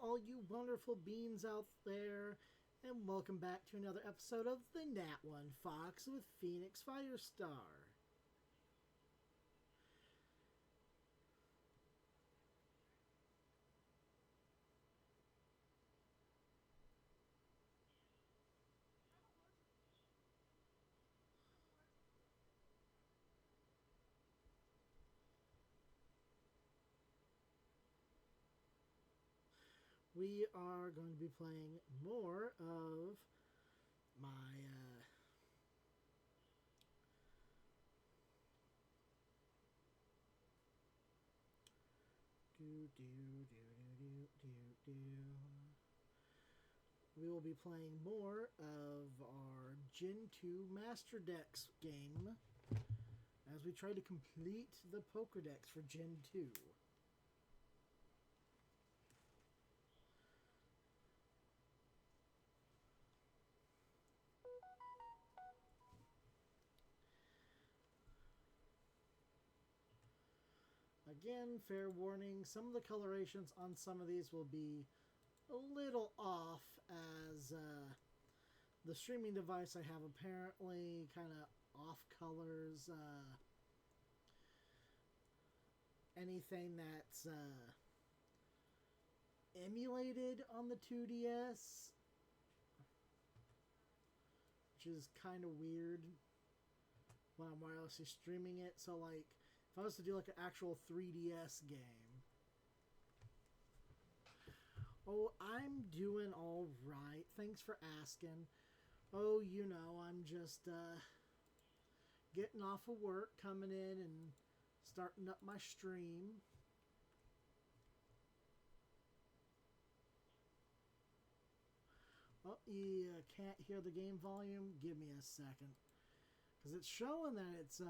all you wonderful beings out there, and welcome back to another episode of the Nat One Fox with Phoenix Firestar. We are going to be playing more of my we will be playing more of our Gen 2 Master Decks game as we try to complete the Pokédex for Gen 2. Again, fair warning, some of the colorations on some of these will be a little off, as the streaming device I have apparently kind of off colors anything that's emulated on the 2DS, which is kind of weird when I'm wirelessly streaming it. So like, if I was to do like an actual 3DS game. Oh, I'm doing all right. Thanks for asking. Oh, you know, I'm just getting off of work, coming in and starting up my stream. Oh, you can't hear the game volume? Give me a second. Because it's showing that it's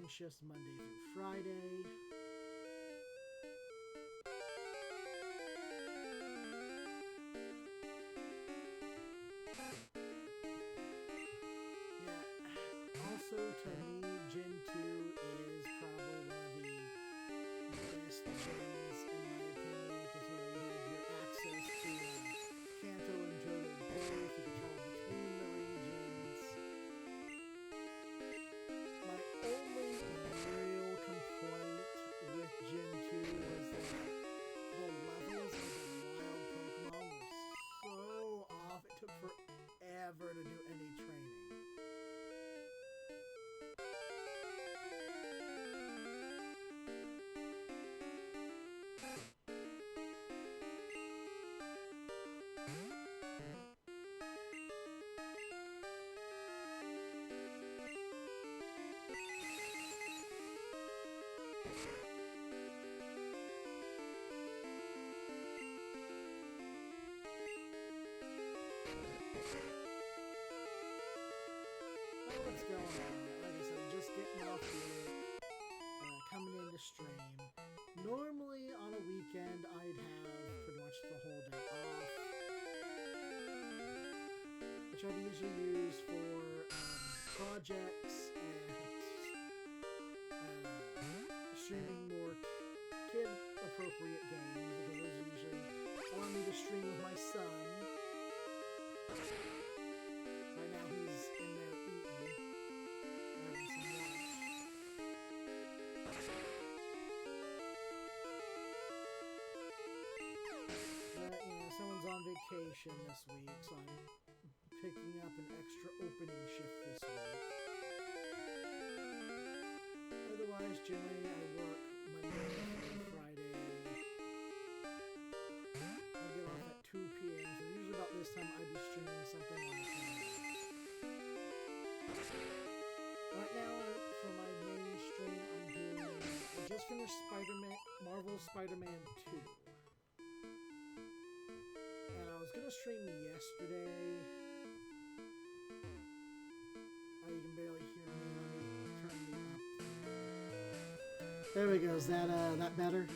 shifts Monday through Friday. Yeah. Also, to me, Gen 2 is probably one of the best gens in my opinion, because you have your access to Kanto and Johto both. You can travel between the regions. My only real complaint with Gen 2 was that the levels of the wild Pokemon were so off. It took forever to do any training. Stream. Normally on a weekend I'd have pretty much the whole day off, which I'd usually use for projects and streaming more kid appropriate games, because those usually allow me to stream with my son. Right now he's in there eating. Someone's on vacation this week, so I'm picking up an extra opening shift this week. Otherwise, generally I work Monday through Friday. I get off at 2 p.m. So usually about this time I'd be streaming something on the channel. Right now, for my main stream, I just finished Marvel's Spider-Man 2. And I was gonna stream yesterday. Oh, you can barely hear me. Let me turn me up. There we go. Is that better?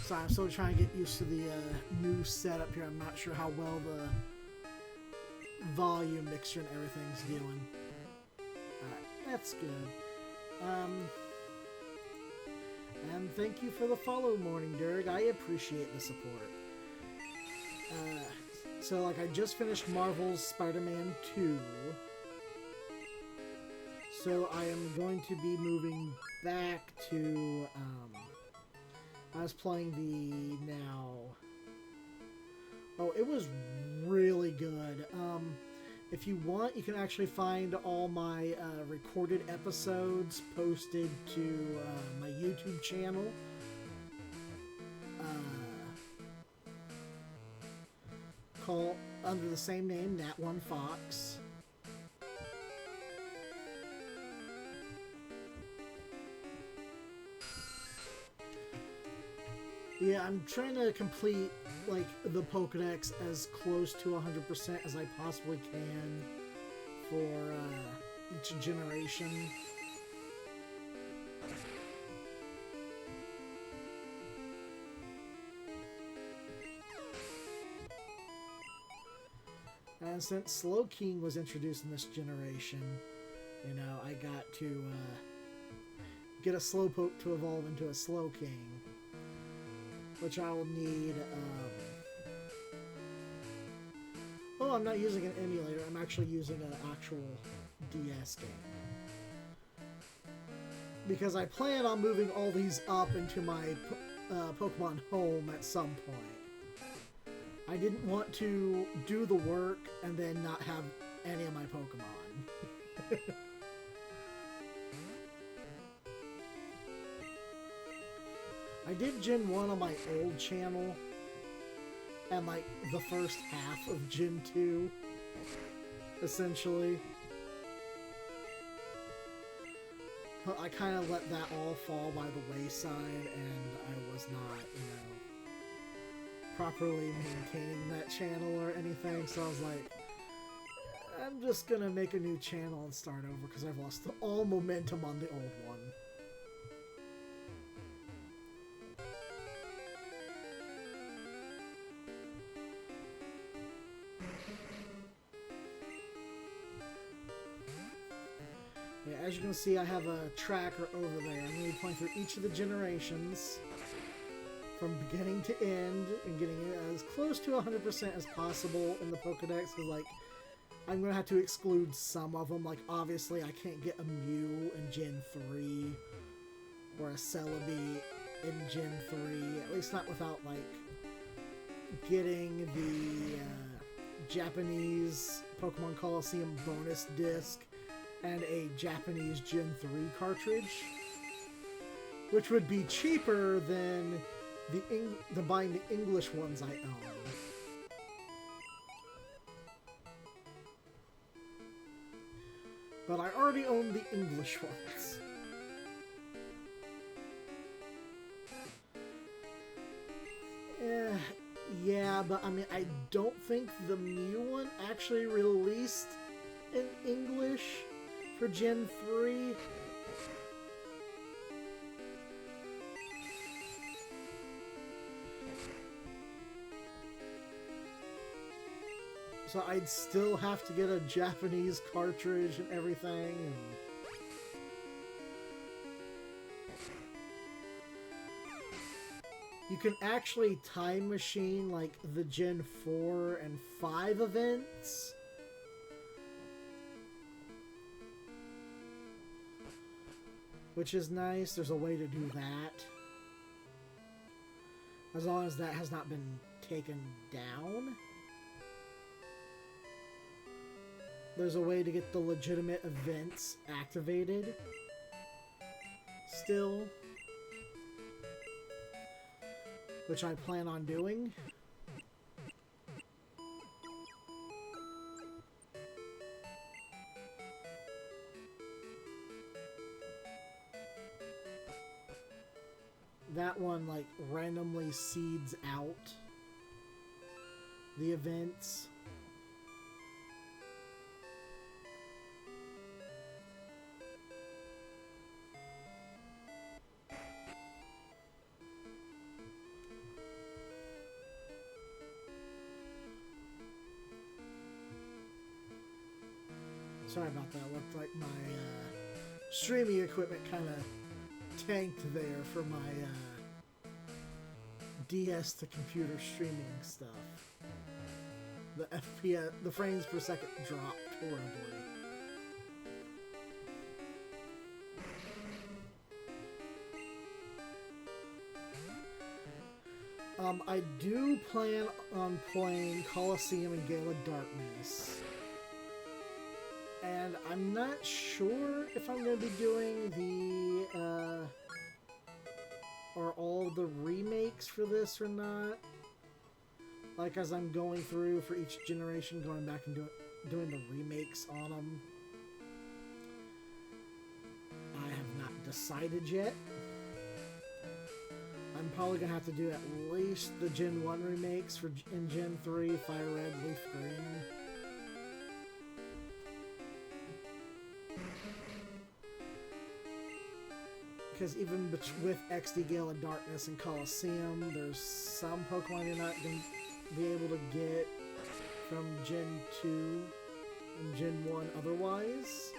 Sorry, I'm still trying to get used to the new setup here. I'm not sure how well the volume mixture and everything's doing. Alright, that's good. And thank you for the follow, Morning Dirg. I appreciate the support. So, like, I just finished Marvel's Spider-Man 2. So I am going to be moving back to, I was playing the now. Oh, it was really good. If you want, you can actually find all my recorded episodes posted to my YouTube channel. Called under the same name, Nat1Fox. Yeah, I'm trying to complete, like, the Pokédex as close to 100% as I possibly can for each generation. And since Slowking was introduced in this generation, you know, I got to get a Slowpoke to evolve into a Slowking. Which I will need, oh, I'm not using an emulator, I'm actually using an actual DS game. Because I plan on moving all these up into my Pokemon home at some point. I didn't want to do the work and then not have any of my Pokemon. I did Gen 1 on my old channel, and like the first half of Gen 2, essentially. But I kind of let that all fall by the wayside, and I was not, you know, properly maintaining that channel or anything, so I was like, I'm just gonna make a new channel and start over, because I've lost all momentum on the old one. Yeah, as you can see, I have a tracker over there. I'm going to be playing through each of the generations from beginning to end and getting it as close to 100% as possible in the Pokedex, because, like, I'm going to have to exclude some of them. Like, obviously, I can't get a Mew in Gen 3 or a Celebi in Gen 3, at least not without, like, getting the Japanese Pokemon Coliseum bonus disc and a Japanese Gen 3 cartridge, which would be cheaper than buying the English ones I own. But I already own the English ones. Yeah, but I mean, I don't think the Mew one actually released in English for Gen 3. So I'd still have to get a Japanese cartridge and everything. And you can actually time machine like the Gen 4 and 5 events. Which is nice. There's a way to do that. As long as that has not been taken down. There's a way to get the legitimate events activated. Still. Which I plan on doing. That one, like, randomly seeds out the events. Sorry about that. Looked like my streaming equipment kind of tanked there for my DS to computer streaming stuff. The FPS, the frames per second dropped horribly. I do plan on playing Coliseum and Gale of Darkness. And I'm not sure if I'm going to be doing the, or all the remakes for this or not. Like, as I'm going through for each generation, going back and doing the remakes on them. I have not decided yet. I'm probably going to have to do at least the Gen 1 remakes in Gen 3, Fire Red, Leaf Green. Because even with XD Gale of Darkness and Coliseum, there's some Pokemon you're not going to be able to get from Gen 2 and Gen 1 otherwise.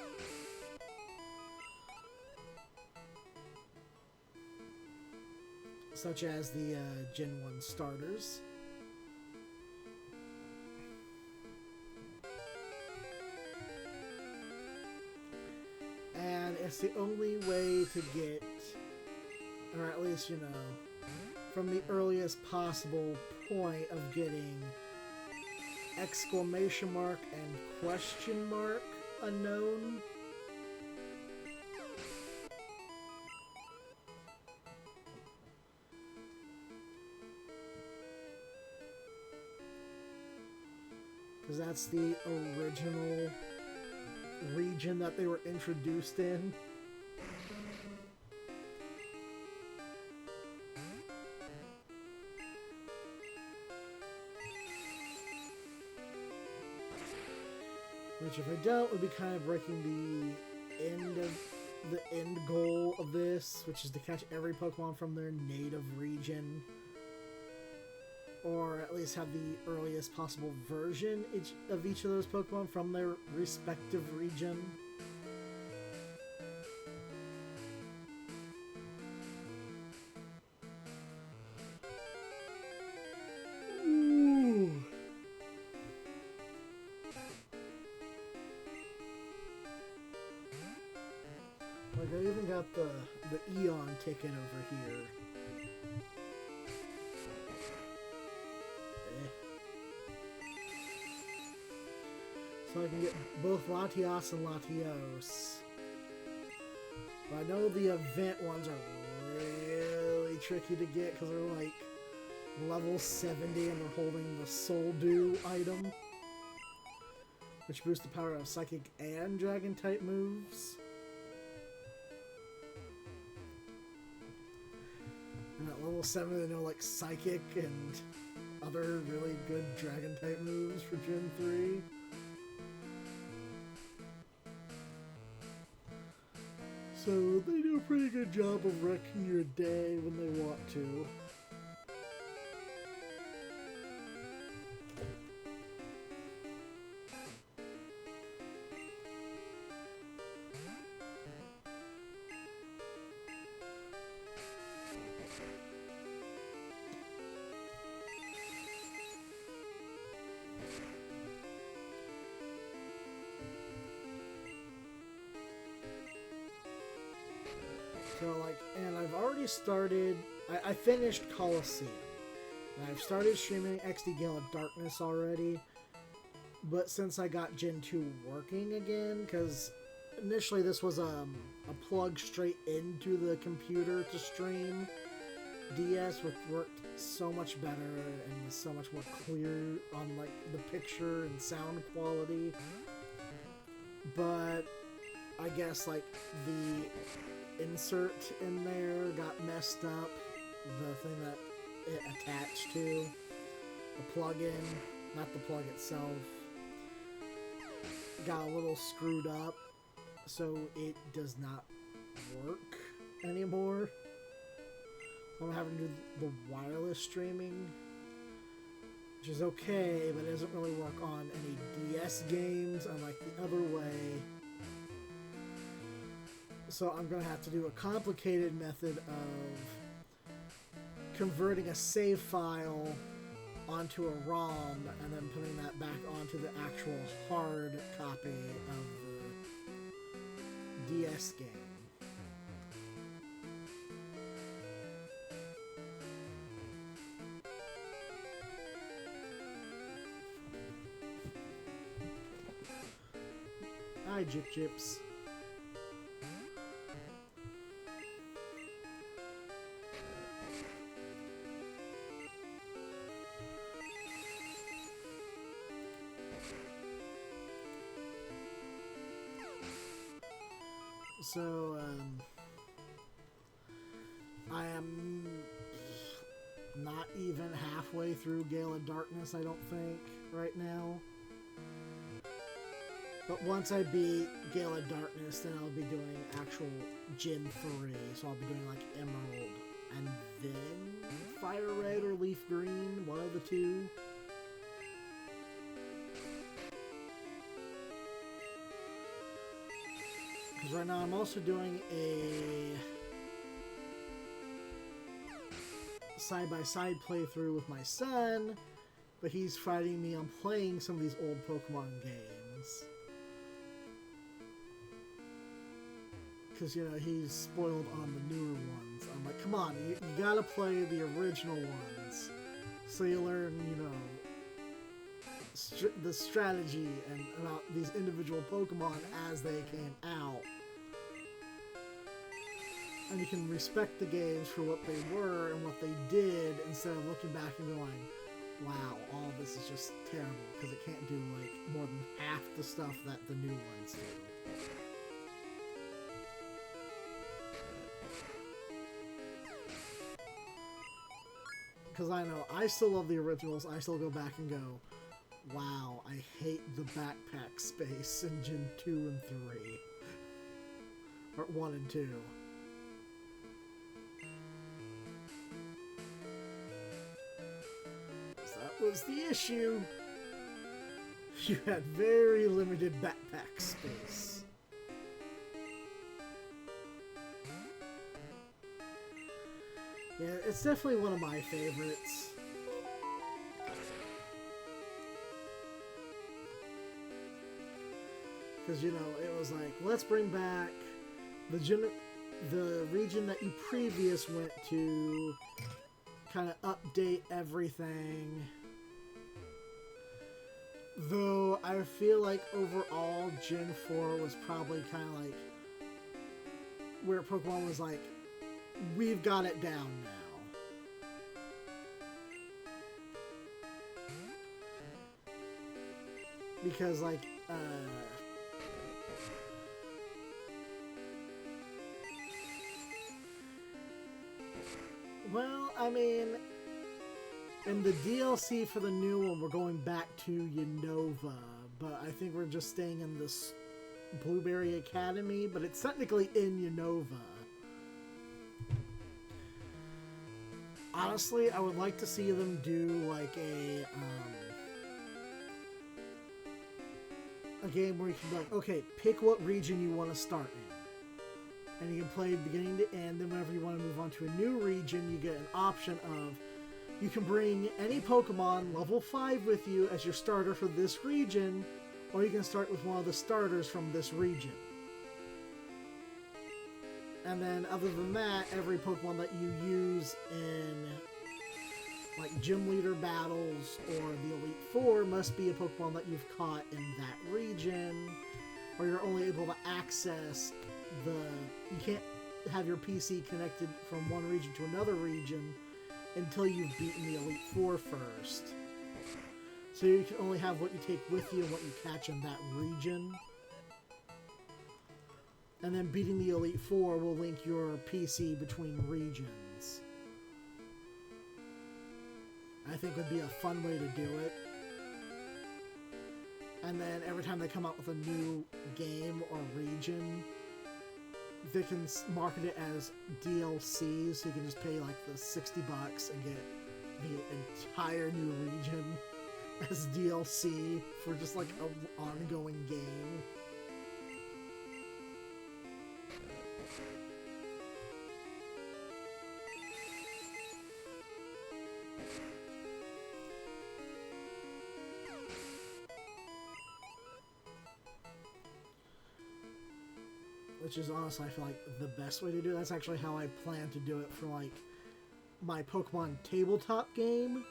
Such as the Gen 1 starters. And it's the only way to get, or at least, you know, from the earliest possible point of getting exclamation mark and question mark unknown. Because that's the original region that they were introduced in. Which, if I don't, would be kind of breaking the end goal of this, which is to catch every Pokemon from their native region. Or at least have the earliest possible version of each of those Pokemon from their respective region. Ooh. Like, I even got the Eon ticket over here. So I can get both Latias and Latios. But I know the event ones are really tricky to get because they're like level 70 and they're holding the Soul Dew item, which boosts the power of Psychic and Dragon type moves. And at level 7 they know like Psychic and other really good Dragon type moves for Gen 3. So they do a pretty good job of wrecking your day when they want to. So, like, and I've already started, I finished Coliseum. And I've started streaming XD Gale of Darkness already, but since I got Gen 2 working again, because initially this was a plug straight into the computer to stream DS, which worked so much better and was so much more clear on like the picture and sound quality. But I guess like the insert in there got messed up, the thing that it attached to, the plug-in, not the plug itself, got a little screwed up, so it does not work anymore. So I'm having to do the wireless streaming, which is okay, but it doesn't really work on any DS games, unlike the other way. So I'm going to have to do a complicated method of converting a save file onto a ROM and then putting that back onto the actual hard copy of the DS game. Hi, Jip Jips. So, I am not even halfway through Gale of Darkness, I don't think, right now. But once I beat Gale of Darkness, then I'll be doing actual Gen 3. So I'll be doing like Emerald, and then Fire Red or Leaf Green, one of the two. Because right now I'm also doing a side-by-side playthrough with my son, but he's fighting me on playing some of these old Pokemon games. Because, you know, he's spoiled on the newer ones. I'm like, come on, you gotta play the original ones, so you learn, you know, the strategy and about these individual Pokemon as they came out. And you can respect the games for what they were and what they did, instead of looking back and going, wow, all this is just terrible, because it can't do, like, more than half the stuff that the new ones do. Because I know, I still love the originals, I still go back and go, wow, I hate the backpack space in Gen 2 and 3. Or 1 and 2. So that was the issue. You had very limited backpack space. Yeah, it's definitely one of my favorites. Because, you know, it was like, let's bring back the region that you previous went to, kind of update everything. Though, I feel like overall, Gen 4 was probably kind of like, where Pokemon was like, we've got it down now. Because, like, well, I mean, in the DLC for the new one, we're going back to Unova, but I think we're just staying in this Blueberry Academy, but it's technically in Unova. Honestly, I would like to see them do, like, a game where you can be like, okay, pick what region you want to start in. And you can play beginning to end, then whenever you want to move on to a new region, you get an option of, you can bring any Pokemon level 5 with you as your starter for this region, or you can start with one of the starters from this region. And then, other than that, every Pokemon that you use in like gym leader battles or the Elite Four must be a Pokemon that you've caught in that region, or you're only able to access you can't have your PC connected from one region to another region until you've beaten the Elite Four first. So you can only have what you take with you and what you catch in that region. And then beating the Elite Four will link your PC between regions. I think would be a fun way to do it. And then every time they come out with a new game or region, they can market it as DLC, so you can just pay like the $60 and get the entire new region as DLC for just like an ongoing game. Which is honestly, I feel like, the best way to do it. That's actually how I plan to do it for, like, my Pokemon tabletop game.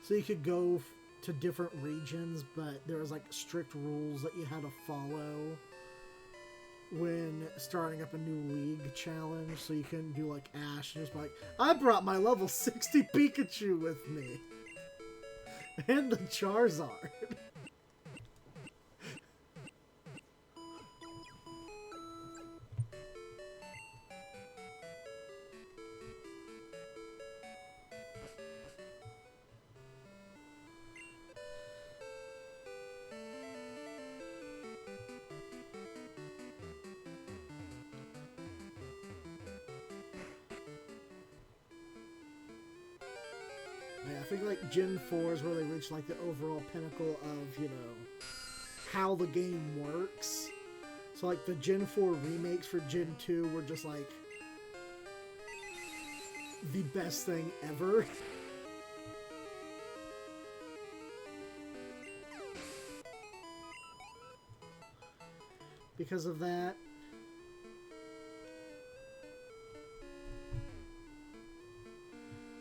So you could go to different regions, but there was, like, strict rules that you had to follow when starting up a new league challenge. So you couldn't do, like, Ash and just be like, I brought my level 60 Pikachu with me. And the Charizard. I think like Gen 4 is where they reach like the overall pinnacle of, you know, how the game works. So like the Gen 4 remakes for Gen 2 were just like the best thing ever. Because of that.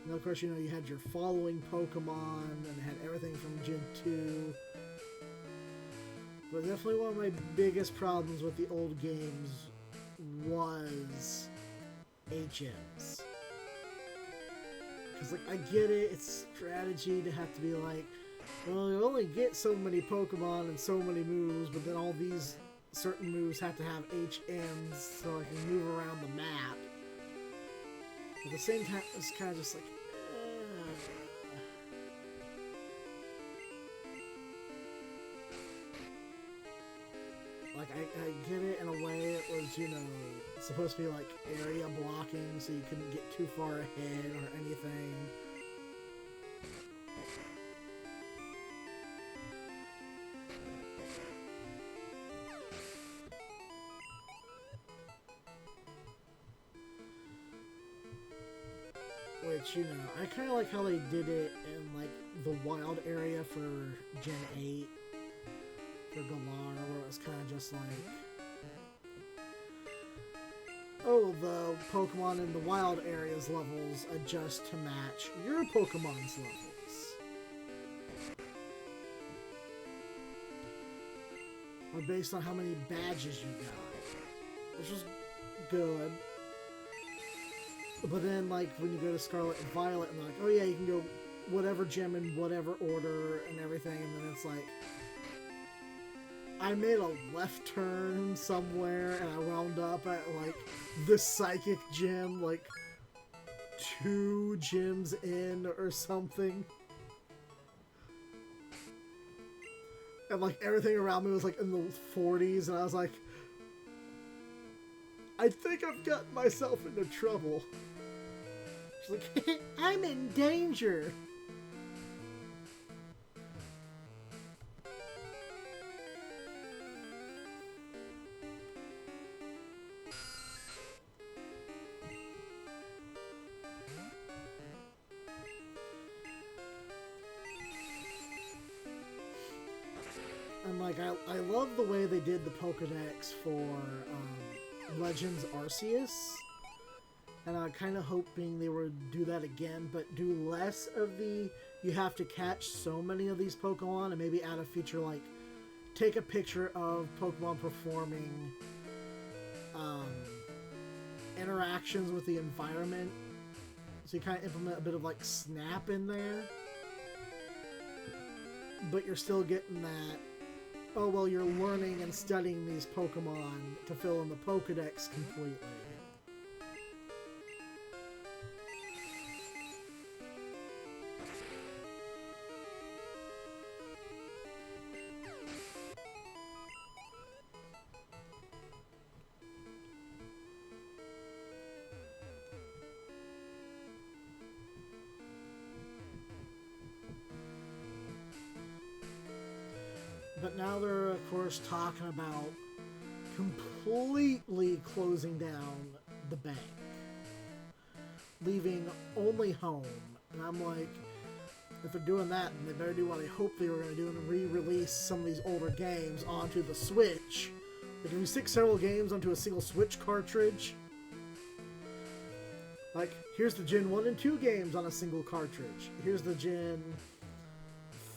And of course, you know, you had your following Pokemon, and it had everything from Gen 2. But definitely one of my biggest problems with the old games was HMs. Because, like, I get it, it's strategy to have to be like, well, you only get so many Pokemon and so many moves, but then all these certain moves have to have HMs so I can move around the map. At the same time, it's kind of just like, Like, I get it in a way. It was, you know, supposed to be like area blocking so you couldn't get too far ahead or anything. Which, you know, I kind of like how they did it in, like, the wild area for Gen 8 for Galar, where it was kind of just like, oh, the Pokemon in the wild areas levels adjust to match your Pokemon's levels. Or based on how many badges you got. Which was good. But then, like, when you go to Scarlet and Violet, and they're like, oh yeah, you can go whatever gym in whatever order and everything, and then it's like, I made a left turn somewhere, and I wound up at, like, the Psychic Gym, like, 2 gyms in or something. And, like, everything around me was, like, in the 40s, and I was like, I think I've gotten myself into trouble. She's like, I'm in danger. And, like, I love the way they did the Pokedex for, Legends Arceus, And I'm kind of hoping they would do that again, but do less of the you have to catch so many of these Pokemon, and maybe add a feature like take a picture of Pokemon performing interactions with the environment. So you kind of implement a bit of like Snap in there, but you're still getting that, oh, well, you're learning and studying these Pokemon to fill in the Pokedex completely. But now they're, of course, talking about completely closing down the bank, leaving only home. And I'm like, if they're doing that, then they better do what I hoped they were going to do and re-release some of these older games onto the Switch. Like, if you stick several games onto a single Switch cartridge, like, here's the Gen 1 and 2 games on a single cartridge. Here's the Gen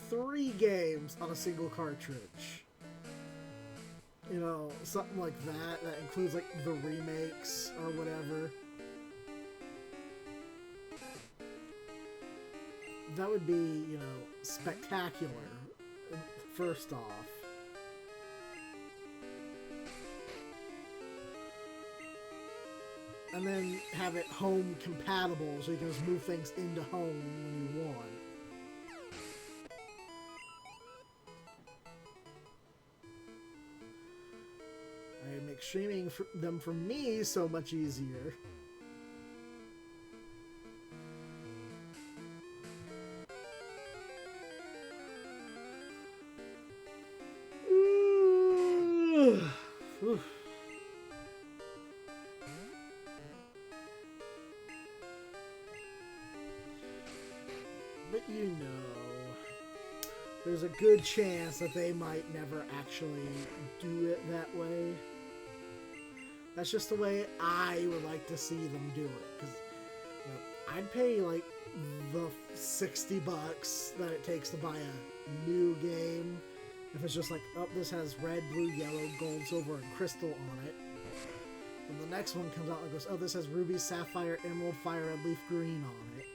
3 games on a single cartridge. You know, something like that. That includes, like, the remakes or whatever. That would be, you know, spectacular, first off. And then have it home compatible, so you can just move things into home when you want. It makes streaming them for me so much easier. But you know, there's a good chance that they might never actually do it that way. That's just the way I would like to see them do it. Because you know, I'd pay like the $60 that it takes to buy a new game if it's just like, oh, this has red, blue, yellow, gold, silver, and crystal on it. And the next one comes out and goes, oh, this has ruby, sapphire, emerald, fire, and leaf green on it.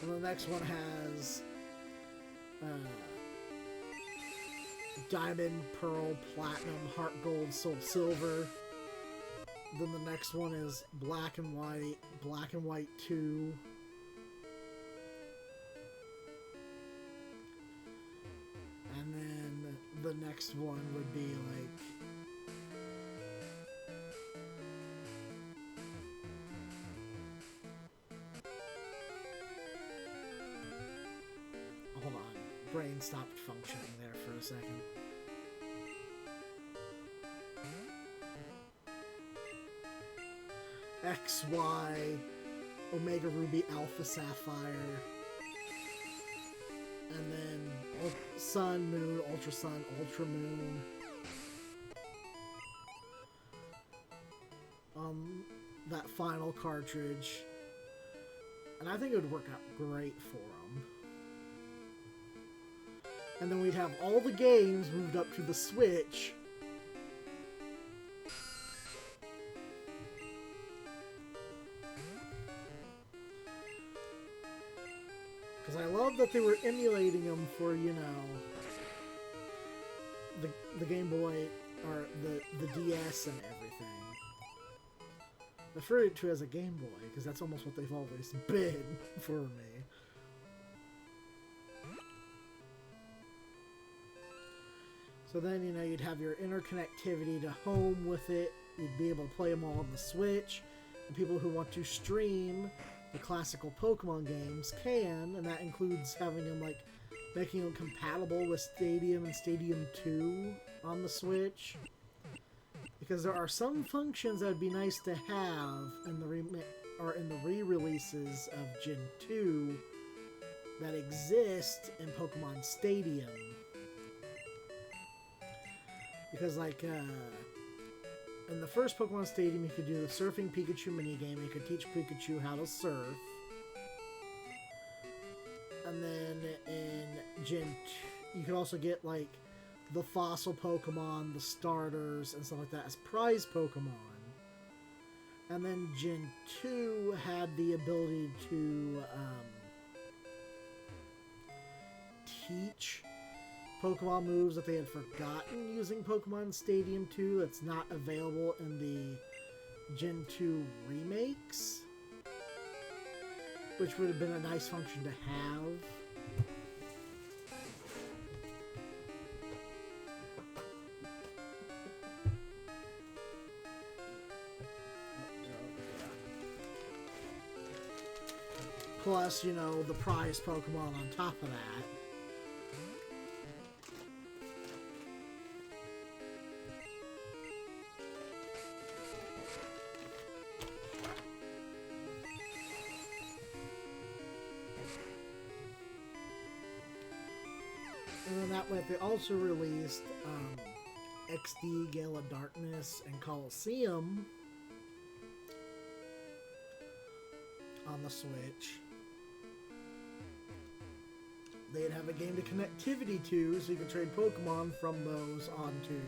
And the next one has diamond, pearl, platinum, heart gold, soul silver. Then the next one is black and white 2. And then the next one would be like hold on, brain stopped functioning there for a second. XY, Omega Ruby, Alpha Sapphire, and then Sun, Moon, Ultra Sun, Ultra Moon. That final cartridge. And I think it would work out great for them. And then we'd have all the games moved up to the Switch. Because I love that they were emulating them for, you know, the Game Boy, or the DS and everything. I refer it to as a Game Boy, because that's almost what they've always been for me. So then, you know, you'd have your interconnectivity to home with it. You'd be able to play them all on the Switch. And people who want to stream the classical Pokemon games can, and that includes having them, like, making them compatible with Stadium and Stadium 2 on the Switch. Because there are some functions that would be nice to have in the re-releases of Gen 2 that exist in Pokemon Stadium. Because, like, in the first Pokemon Stadium, you could do the Surfing Pikachu minigame. You could teach Pikachu how to surf. And then in Gen 2, you could also get, like, the fossil Pokemon, the starters, and stuff like that as prize Pokemon. And then Gen 2 had the ability to teach Pokemon moves that they had forgotten using Pokemon Stadium 2 that's not available in the Gen 2 remakes, which would have been a nice function to have. Plus, you know, the prize Pokemon on top of that. And then that way, they also released XD, Gale of Darkness, and Coliseum on the Switch. They'd have a game to connectivity to, so you could trade Pokemon from those onto.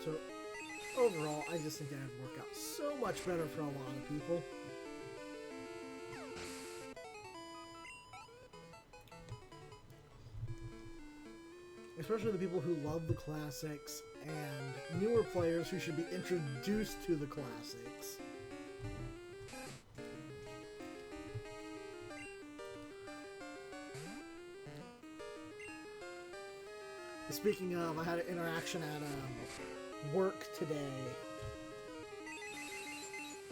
So, overall, I just think that would work out so much better for a lot of people. Especially the people who love the classics and newer players who should be introduced to the classics. Speaking of, I had an interaction at work today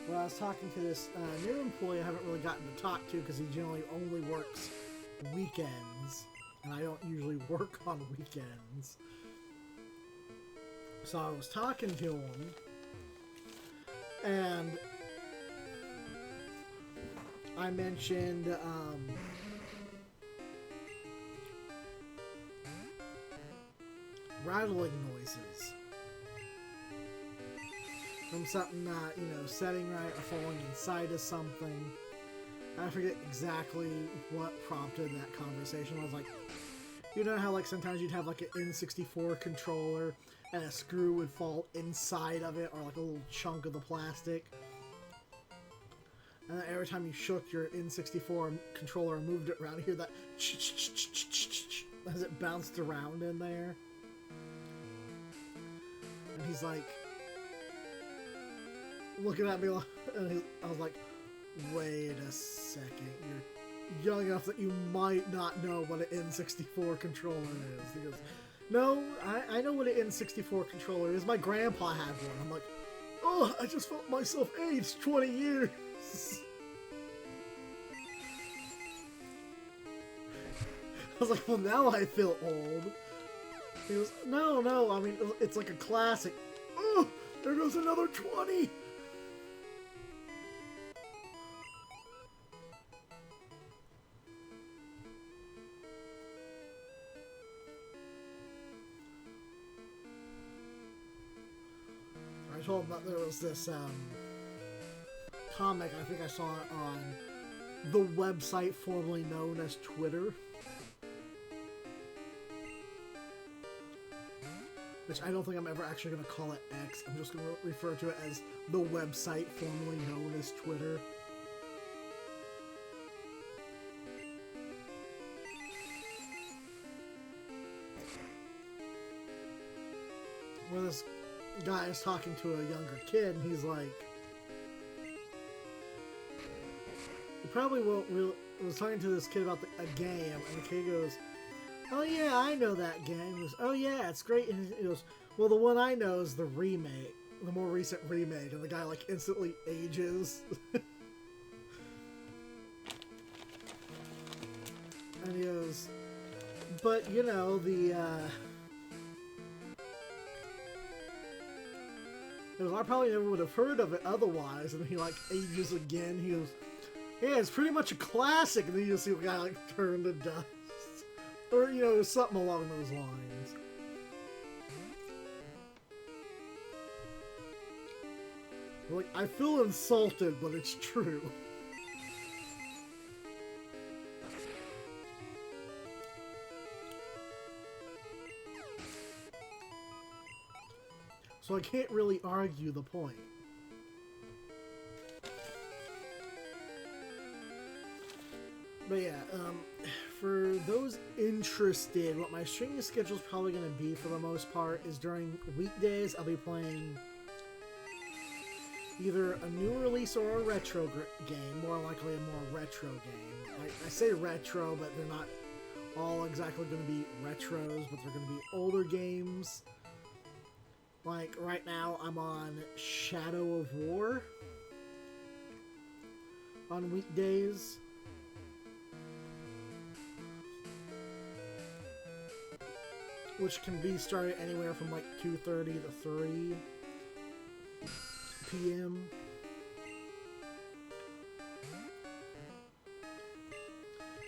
where I was talking to this new employee I haven't really gotten to talk to because he generally only works weekends. And I don't usually work on weekends. So I was talking to him, and I mentioned rattling noises from something not, you know, setting right or falling inside of something. I forget exactly what prompted that conversation. I was like, you know how like sometimes you'd have like an N64 controller and a screw would fall inside of it, or like a little chunk of the plastic, and then every time you shook your N64 controller and moved it around, you hear that as it bounced around in there. And he's like looking at me, and I was like, wait a second, you're young enough that you might not know what an N64 controller is. He goes, no, I know what an N64 controller is. My grandpa had one. I'm like, oh, I just felt myself age 20 years. I was like, well, now I feel old. He goes, no, I mean, it's like a classic. Oh, there goes another 20. I told him that there was this comic, I think I saw it on the website formerly known as Twitter, which I don't think I'm ever actually going to call it X. I'm just going to refer to it as the website formerly known as Twitter. Where this guy is talking to a younger kid, and he's like, he probably won't really, was talking to this kid about a game, and the kid goes, oh yeah, I know that game. He goes, oh yeah, it's great. And he goes, well, the one I know is the remake, the more recent remake, and the guy like instantly ages. And he goes, but you know, Because I probably never would have heard of it otherwise. And he like ages again. He goes, yeah, it's pretty much a classic. And then you see the guy like turn to dust. Or, you know, something along those lines. Like, I feel insulted, but it's true. So I can't really argue the point. But yeah, for those interested, what my streaming schedule is probably going to be for the most part is during weekdays, I'll be playing either a new release or a retro game, more likely a more retro game. I say retro, but they're not all exactly going to be retros, but they're going to be older games. Like, right now, I'm on Shadow of War on weekdays. Which can be started anywhere from like 2:30 to 3 p.m.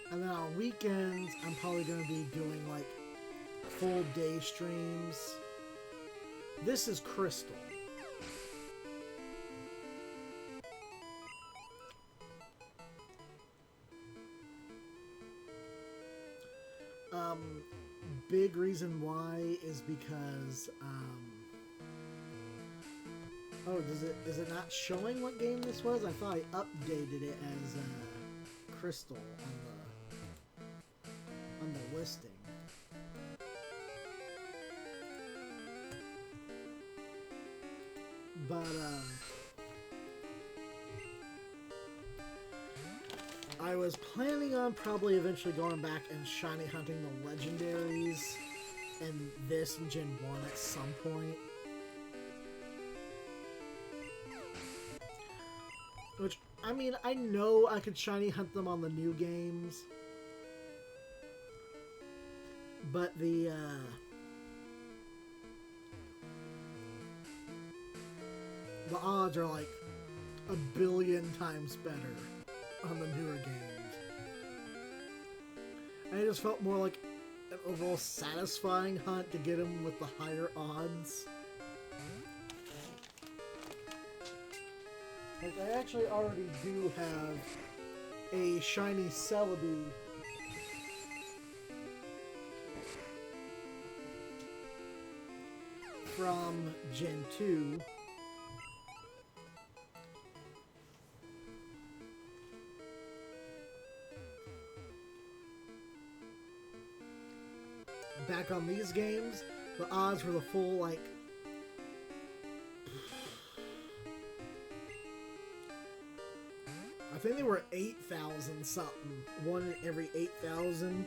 And then on weekends, I'm probably going to be doing like full day streams. This is Crystal. Big reason why is because, oh, is it not showing what game this was? I thought I updated it as, Crystal on the listing. But, I was planning on probably eventually going back and shiny hunting the legendaries and this in Gen 1 at some point. Which, I mean, I know I could shiny hunt them on the new games. But the odds are like a billion times better on the newer games. And it just felt more like an overall satisfying hunt to get him with the higher odds. Like, I actually already do have a shiny Celebi from Gen 2. Back on these games, the odds were the full, like, I think they were 8,000 something. One in every 8,000.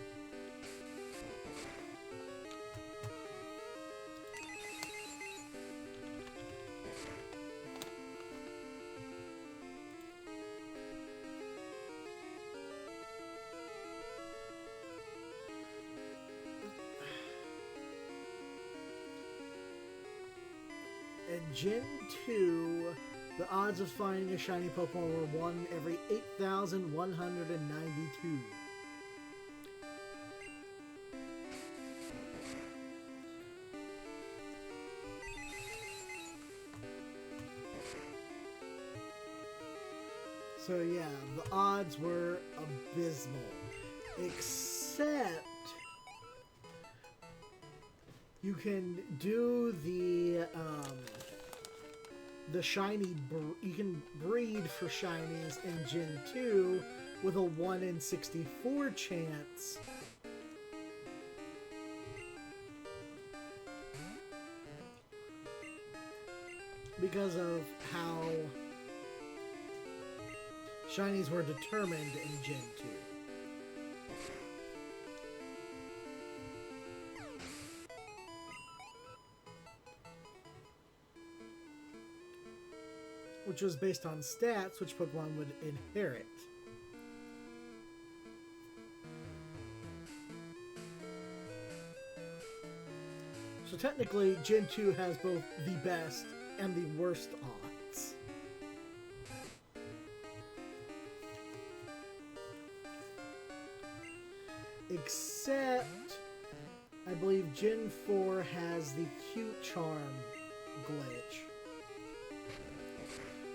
In Gen 2, the odds of finding a shiny Pokemon were 1 every 8,192. So yeah, the odds were abysmal. Except you can do the shiny, you can breed for shinies in Gen 2 with a 1 in 64 chance. Because of how shinies were determined in Gen 2. Which was based on stats, which Pokemon would inherit. So technically, Gen 2 has both the best and the worst odds. Except, I believe Gen 4 has the cute charm glitch,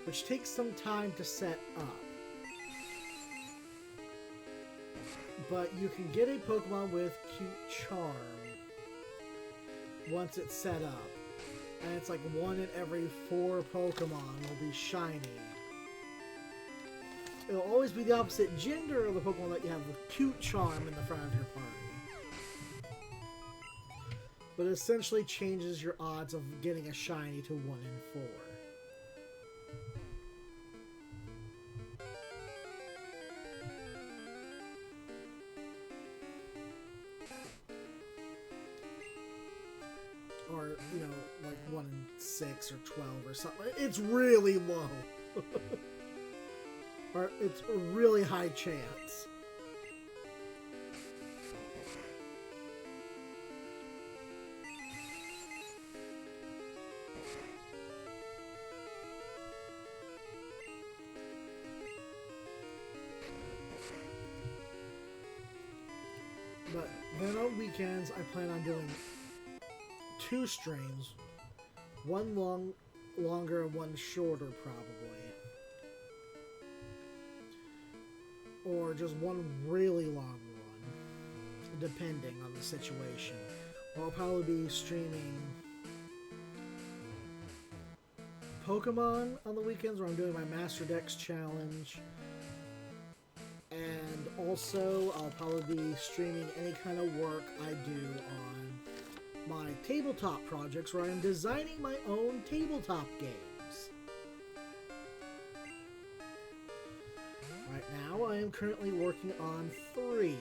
which takes some time to set up. But you can get a Pokemon with cute charm once it's set up. And it's like 1 in every 4 Pokemon will be shiny. It'll always be the opposite gender of the Pokemon that you have with cute charm in the front of your party. But it essentially changes your odds of getting a shiny to 1 in 4. Or, you know, like 1 in 6 or 12 or something. It's really low. Or it's a really high chance. But then on weekends, I plan on doing 2 streams. One longer and one shorter, probably. Or just one really long one, depending on the situation. I'll probably be streaming Pokemon on the weekends, where I'm doing my Master Dex challenge. And also, I'll probably be streaming any kind of work I do on my tabletop projects, where I'm designing my own tabletop games. Right now, I am currently working on 3.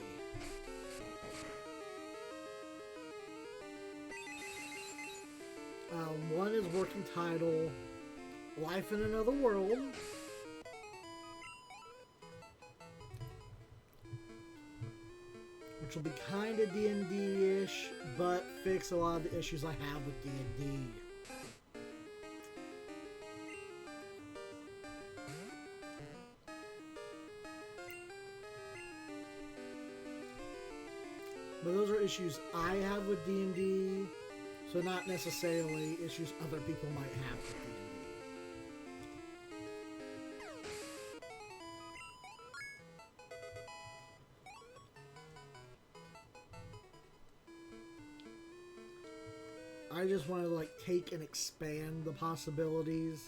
One is working title Life in Another World. Which will be kind of D&D-ish, but fix a lot of the issues I have with D&D. But those are issues I have with D&D, so not necessarily issues other people might have with D&D. I just want to like take and expand the possibilities.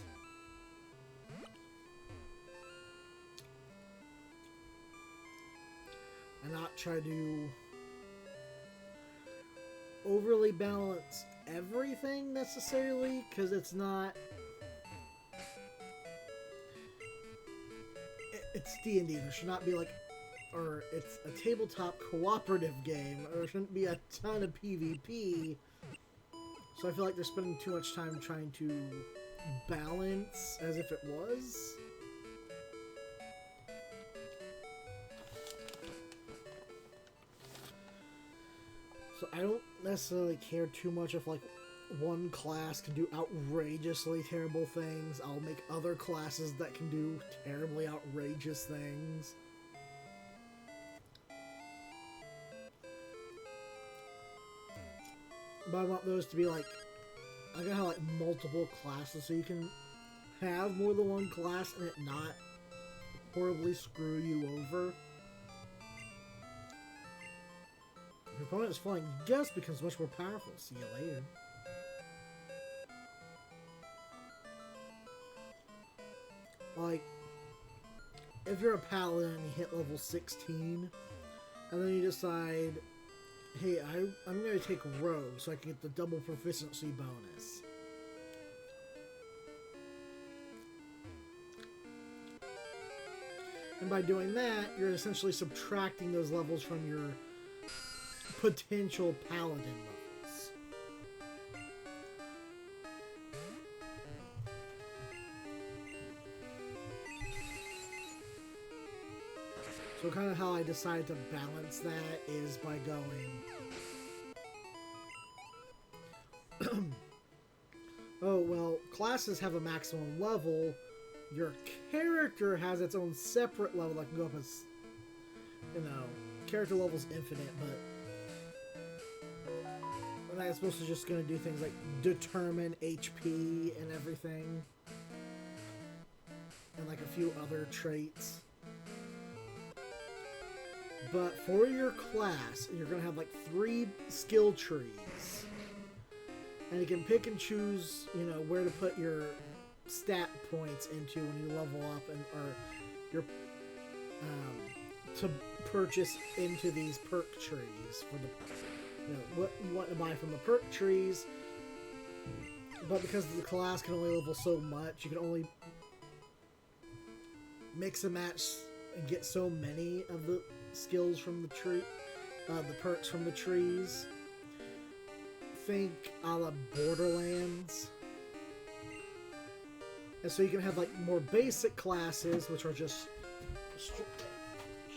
And not try to overly balance everything necessarily, because it's not. It's D&D. There should not be like, or it's a tabletop cooperative game. There shouldn't be a ton of PvP. So I feel like they're spending too much time trying to balance as if it was. So I don't necessarily care too much if like one class can do outrageously terrible things. I'll make other classes that can do terribly outrageous things. But I want those to be like, I'm gonna have like multiple classes, so you can have more than one class and it not horribly screw you over. If your opponent is flying, Gust becomes much more powerful. See you later. Like, if you're a paladin and you hit level 16, and then you decide, hey, I'm going to take Rogue so I can get the double proficiency bonus. And by doing that, you're essentially subtracting those levels from your potential paladin levels. So kind of how I decided to balance that is by going, oh, well, classes have a maximum level, your character has its own separate level that can go up as, you know, character level's infinite, but that's supposed to just going to do things like determine HP and everything, and like a few other traits. But for your class, you're going to have like 3 skill trees. And you can pick and choose, you know, where to put your stat points into when you level up, and or your to purchase into these perk trees for the, you know, what you want to buy from the perk trees. But because the class can only level so much, you can only mix and match and get so many of the skills from the tree, the perks from the trees. Think a la Borderlands. And so you can have like more basic classes, which are just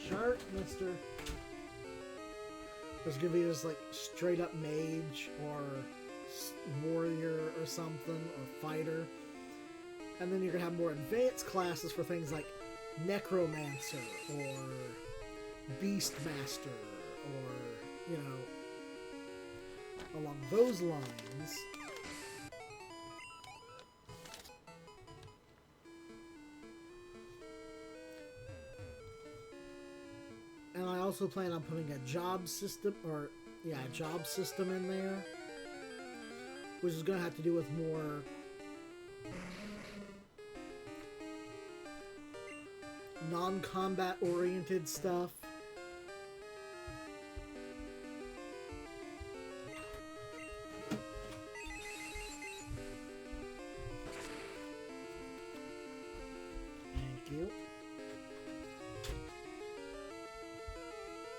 shark, mister. There's gonna be just like straight up mage or warrior or something, or fighter. And then you're gonna have more advanced classes for things like necromancer or beastmaster, or, you know, along those lines. And I also plan on putting a job system, or, yeah, a job system in there, which is going to have to do with more non-combat oriented stuff. Thank you.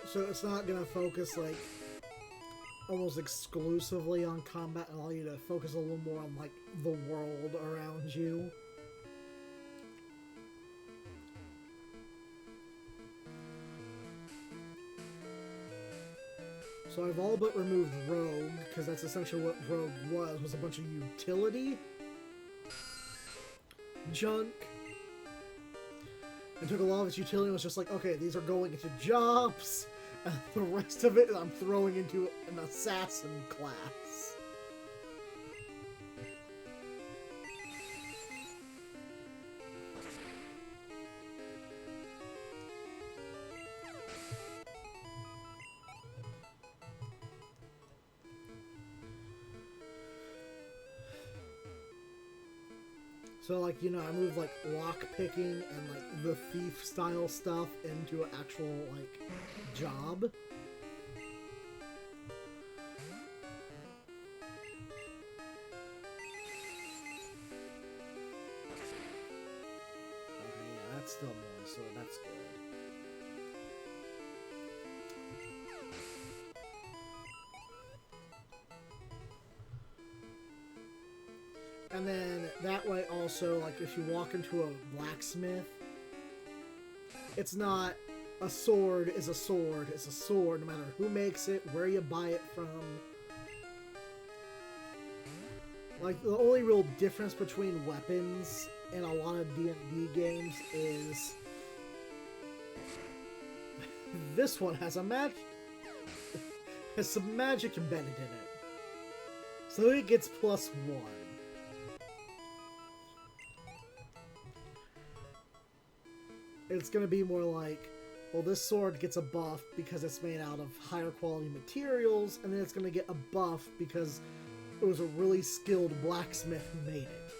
So it's not going to focus like almost exclusively on combat and allow you to focus a little more on like the world around you. So I've all but removed Rogue, because that's essentially what Rogue was a bunch of utility junk. And took a lot of its utility and was just like, okay, these are going into jobs, and the rest of it I'm throwing into an assassin class. So, like, you know, I moved, like, lock-picking and, like, the thief-style stuff into an actual, like, job. Okay, yeah, that's still more, so that's good. And then that way also, like, if you walk into a blacksmith, it's not a sword is a sword. It's a sword no matter who makes it, where you buy it from. Like, the only real difference between weapons in a lot of D&D games is this one has has some magic embedded in it. So it gets +1. It's going to be more like, well, this sword gets a buff because it's made out of higher quality materials, and then it's going to get a buff because it was a really skilled blacksmith who made it.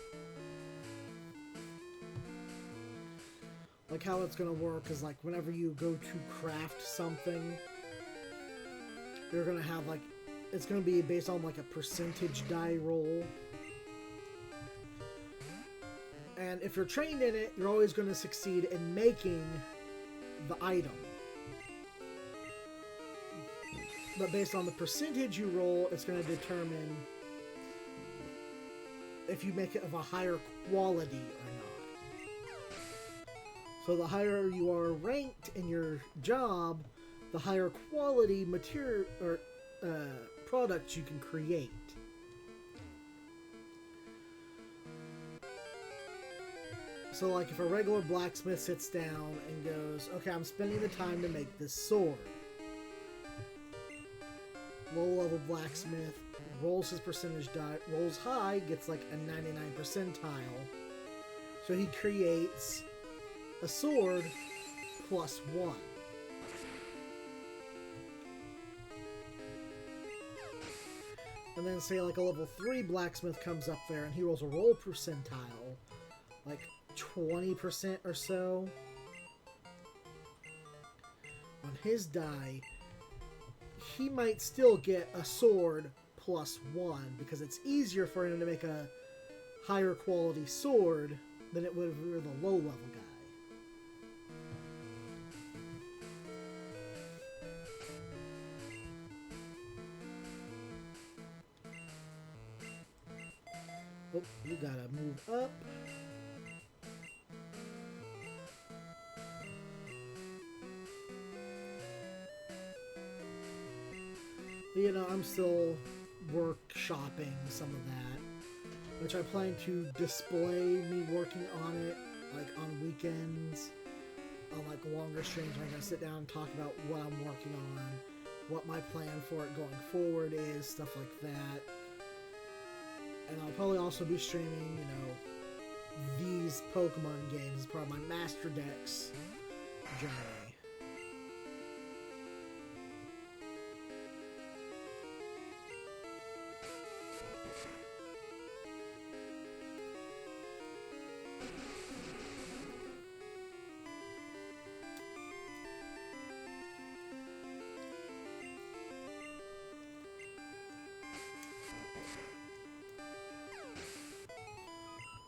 Like, how it's going to work is, like, whenever you go to craft something, you're going to have, like, it's going to be based on, like, a percentage die roll. And if you're trained in it, you're always going to succeed in making the item. But based on the percentage you roll, it's going to determine if you make it of a higher quality or not. So the higher you are ranked in your job, the higher quality material or products you can create. So, like, if a regular blacksmith sits down and goes, okay, I'm spending the time to make this sword. Low-level blacksmith rolls his percentage die, rolls high, gets like a 99 percentile. So he creates a sword +1. And then say like a level 3 blacksmith comes up there and he rolls a roll percentile, like 20% or so on his die, he might still get a sword +1 because it's easier for him to make a higher quality sword than it would if we were the low level guy. Oh, you gotta move up. You know, I'm still workshopping some of that, which I plan to display me working on it, like on weekends, on like longer streams where I'm gonna sit down and talk about what I'm working on, what my plan for it going forward is, stuff like that. And I'll probably also be streaming, you know, these Pokemon games as part of my Master Dex journey.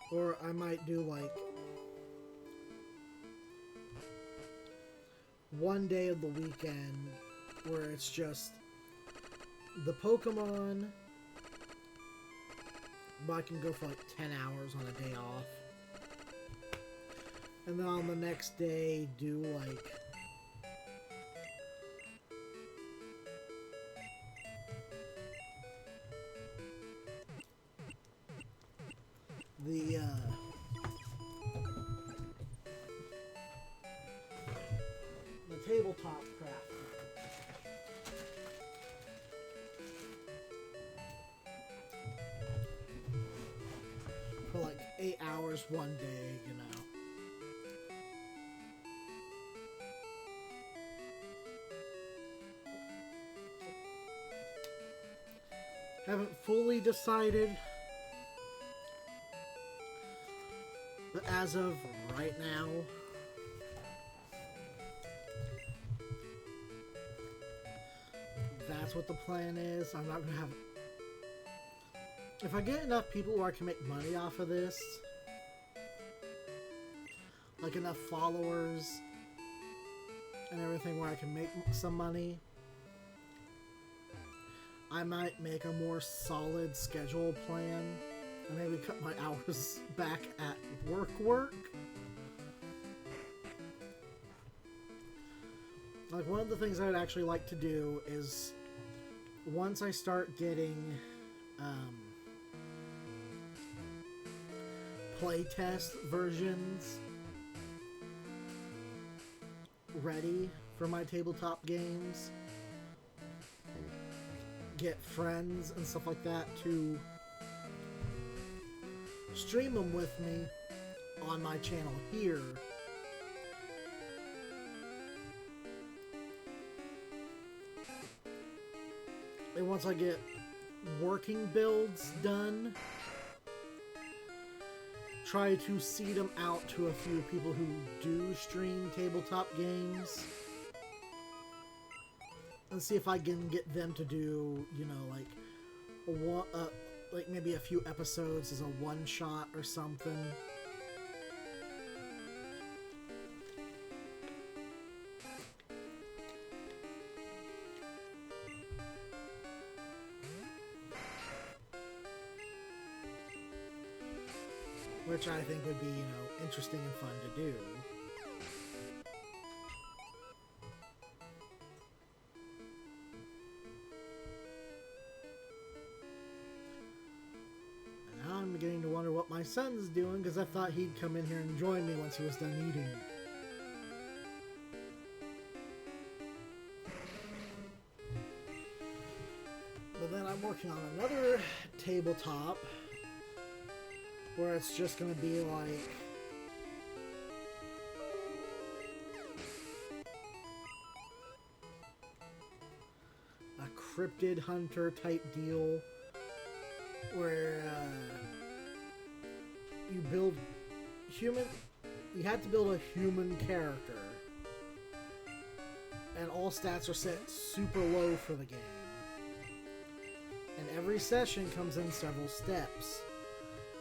Or I might do like one day of the weekend where it's just the Pokemon, but I can go for like 10 hours on a day off. And then on the next day do like the tabletop craft. For like 8 hours one day, you know. Haven't fully decided, but as of right now, that's what the plan is. I'm not gonna have... If I get enough people where I can make money off of this, like enough followers and everything where I can make some money, I might make a more solid schedule plan and maybe cut my hours back at work. Like, one of the things I would actually like to do is, once I start getting playtest versions ready for my tabletop games, get friends and stuff like that to stream them with me on my channel here. And once I get working builds done, try to seed them out to a few people who do stream tabletop games. And see if I can get them to do, you know, like maybe a few episodes as a one-shot or something. Which I think would be, you know, interesting and fun to do. son's doing, because I thought he'd come in here and join me once he was done eating. But then I'm working on another tabletop where it's just going to be like a cryptid hunter type deal where you have to build a human character, and all stats are set super low for the game. And every session comes in several steps.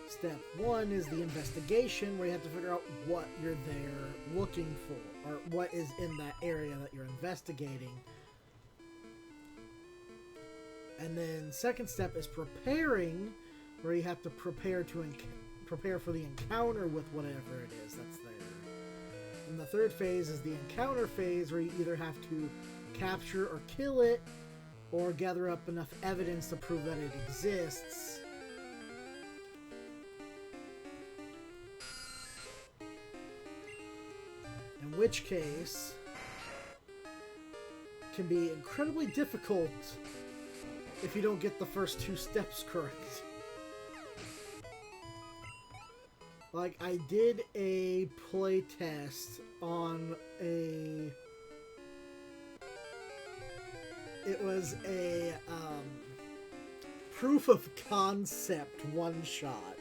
Step 1 is the investigation, where you have to figure out what you're there looking for, or what is in that area that you're investigating. And then second step is preparing, where you have to prepare for the encounter with whatever it is that's there. And the third phase is the encounter phase, where you either have to capture or kill it, or gather up enough evidence to prove that it exists. In which case, can be incredibly difficult if you don't get the first 2 steps correct. Like, I did a play test on a... It was a proof of concept one-shot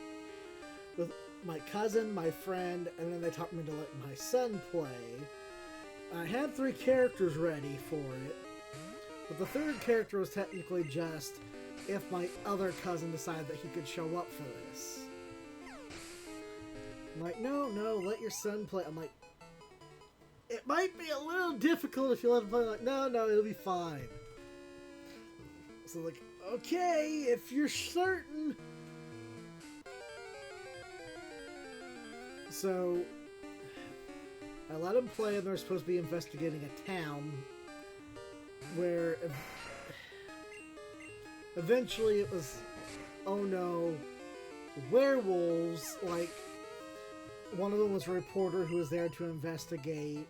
with my cousin, my friend, and then they taught me to let my son play. I had 3 characters ready for it, but the third character was technically just if my other cousin decided that he could show up for this. I'm like, no, let your son play. I'm like, it might be a little difficult if you let him play. I'm like, no, it'll be fine. So like, okay, if you're certain. So I let him play, and they're supposed to be investigating a town where eventually it was, oh no, werewolves. Like, one of them was a reporter who was there to investigate.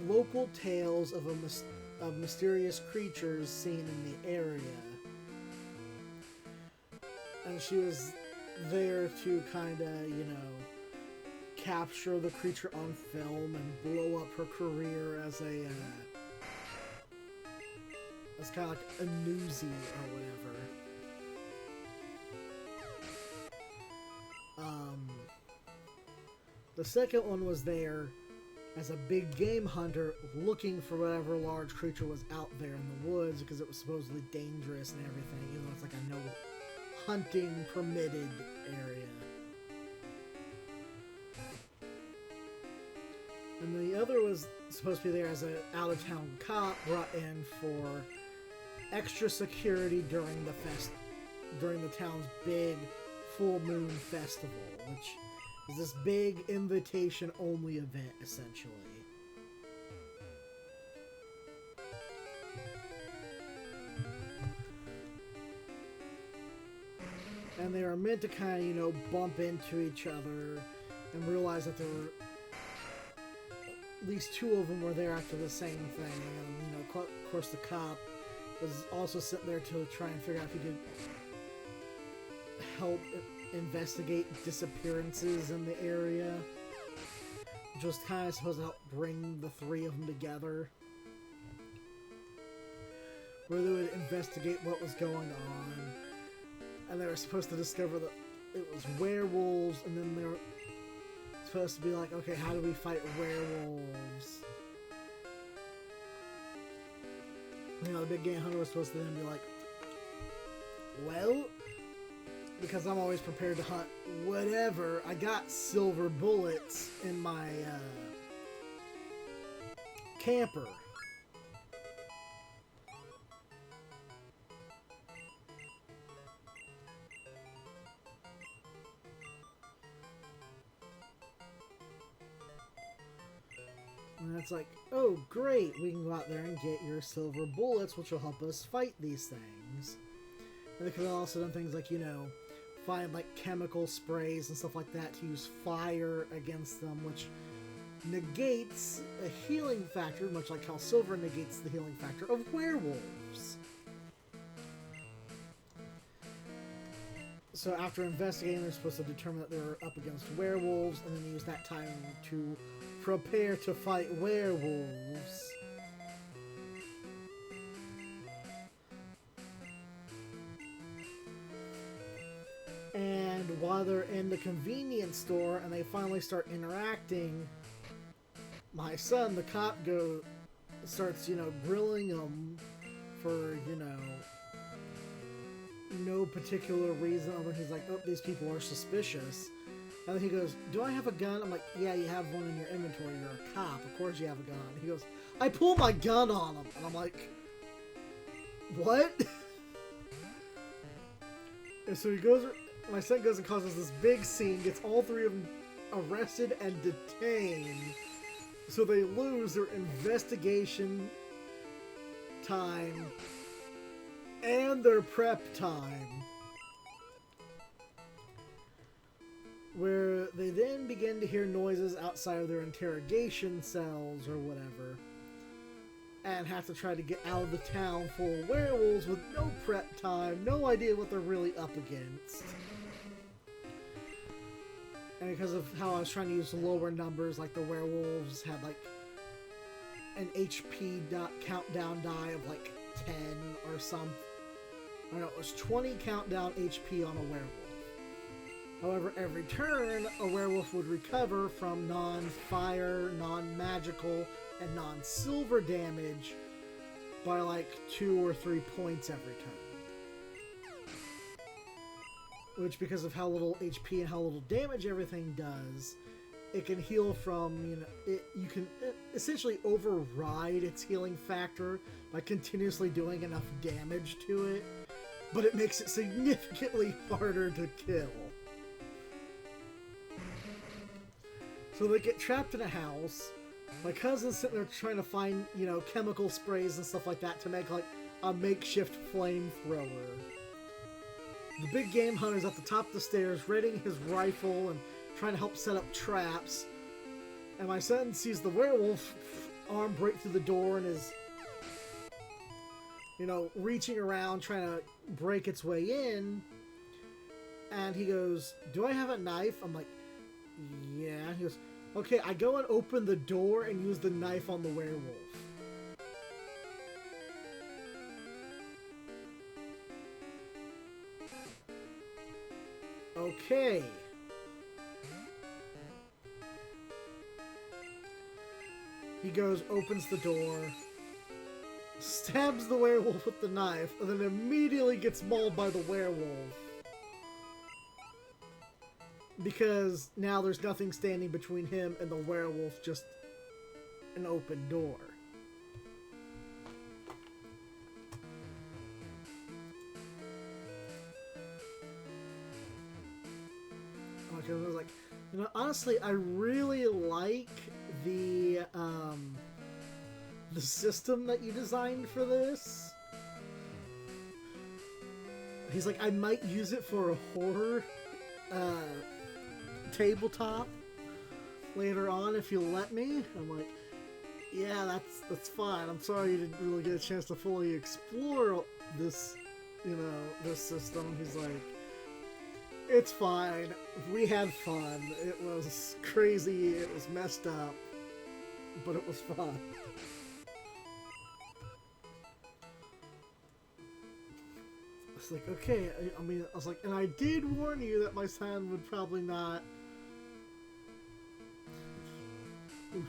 Local tales of mysterious creatures seen in the area. And she was there to kind of, capture the creature on film and blow up her career as as kind of like a newsie or whatever. The second one was there as a big game hunter looking for whatever large creature was out there in the woods, because it was supposedly dangerous and everything, even though it's like a no hunting permitted area. And the other was supposed to be there as an out-of-town cop brought in for extra security during the town's big full moon festival, which is this big invitation-only event, essentially. And they are meant to kind of, bump into each other and realize that there were at least 2 of them were there after the same thing. And, of course, the cop was also sitting there to try and figure out if he could help investigate disappearances in the area, which was kind of supposed to help bring the 3 of them together, where they would investigate what was going on, and they were supposed to discover that it was werewolves, and then they were supposed to be like, okay, how do we fight werewolves? The big game hunter was supposed to then be like, well, because I'm always prepared to hunt whatever, I got silver bullets in my camper. And it's like, oh great, we can go out there and get your silver bullets, which will help us fight these things. And they could have also done things like, you know, find like chemical sprays and stuff like that to use fire against them, which negates a healing factor, much like how silver negates the healing factor of werewolves. So after investigating, they're supposed to determine that they're up against werewolves, and then use that time to prepare to fight werewolves. And while they're in the convenience store and they finally start interacting, my son, the cop, starts, you know, grilling them for, you know, no particular reason. And he's like, oh, these people are suspicious. And then he goes, do I have a gun? I'm like, yeah, you have one in your inventory. You're a cop. Of course you have a gun. And he goes, I pull my gun on him. And I'm like, what? And so he goes, my son goes and causes this big scene, gets all three of them arrested and detained. So they lose their investigation time and their prep time. Where they then begin to hear noises outside of their interrogation cells or whatever. And have to try to get out of the town full of werewolves with no prep time, no idea what they're really up against. And because of how I was trying to use lower numbers, like the werewolves had like an HP countdown die of like 10 or some. I don't know, it was 20 countdown HP on a werewolf. However, every turn, a werewolf would recover from non-fire, non-magical, and non-silver damage by like 2 or 3 points every turn. Which, because of how little HP and how little damage everything does, it can heal from, you know, you can essentially override its healing factor by continuously doing enough damage to it, but it makes it significantly harder to kill. So they get trapped in a house. My cousin's sitting there trying to find, you know, chemical sprays and stuff like that to make like a makeshift flamethrower. The big game hunter's at the top of the stairs, readying his rifle and trying to help set up traps. And my son sees the werewolf arm break through the door and is, you know, reaching around trying to break its way in. And he goes, do I have a knife? I'm like, yeah. He goes, okay, I go and open the door and use the knife on the werewolf. Okay. He goes, opens the door, stabs the werewolf with the knife, and then immediately gets mauled by the werewolf. Because now there's nothing standing between him and the werewolf, just an open door. Okay, I was like, you know, honestly, I really like the system that you designed for this. He's like, I might use it for a horror tabletop later on if you'll let me. I'm like, yeah, that's fine. I'm sorry you didn't really get a chance to fully explore this, you know, this system. He's like, it's fine. We had fun. It was crazy. It was messed up, but it was fun. It's like, okay, I mean, I was like, and I did warn you that my son would probably not. Oof.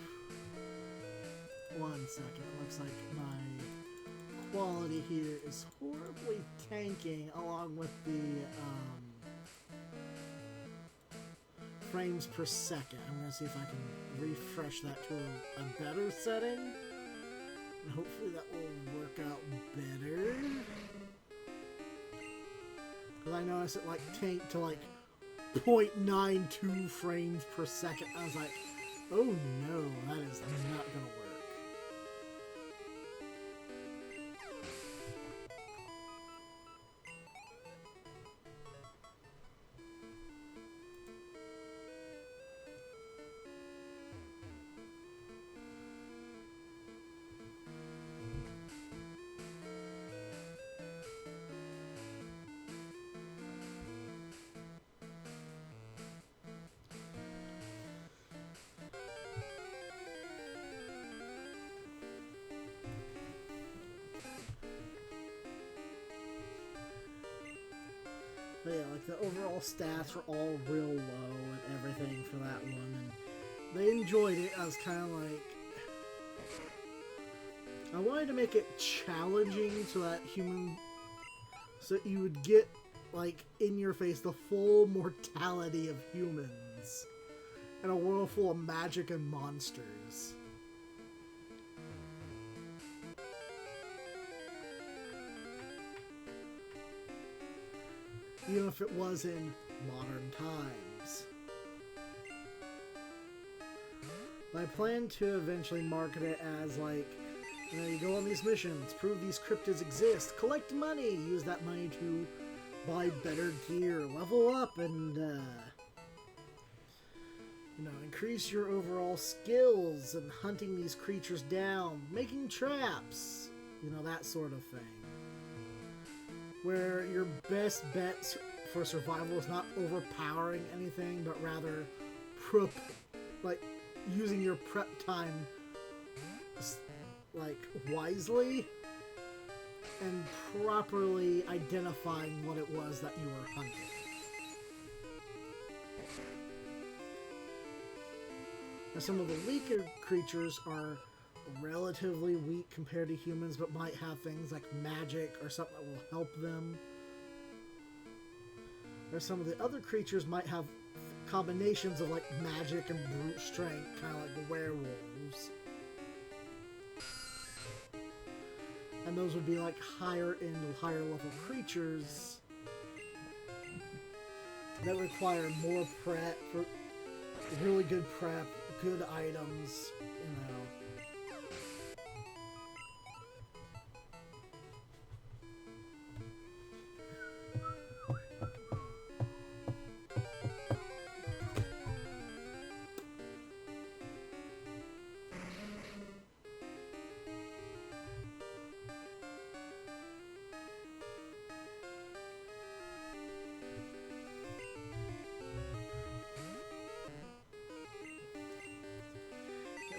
1 second. It looks like my quality here is horribly tanking along with the frames per second. I'm going to see if I can refresh that to a better setting. And hopefully that will work out better. Because I noticed it like tanked to like 0.92 frames per second. I was like, Oh no, that is not gonna work. But yeah, like the overall stats were all real low and everything for that one, and they enjoyed it. I was kind of like, I wanted to make it challenging so that you would get like in your face the full mortality of humans in a world full of magic and monsters. Even if it was in modern times. I plan to eventually market it as like, you know, you go on these missions, prove these cryptids exist, collect money, use that money to buy better gear, level up, and you know, increase your overall skills in hunting these creatures down, making traps, you know, that sort of thing. Where your best bet for survival is not overpowering anything, but rather like using your prep time like wisely and properly identifying what it was that you were hunting. Now, some of the weaker creatures are relatively weak compared to humans, but might have things like magic or something that will help them. Or some of the other creatures might have combinations of like magic and brute strength, kind of like the werewolves. And those would be like higher level creatures that require more prep, for really good prep, good items, you know.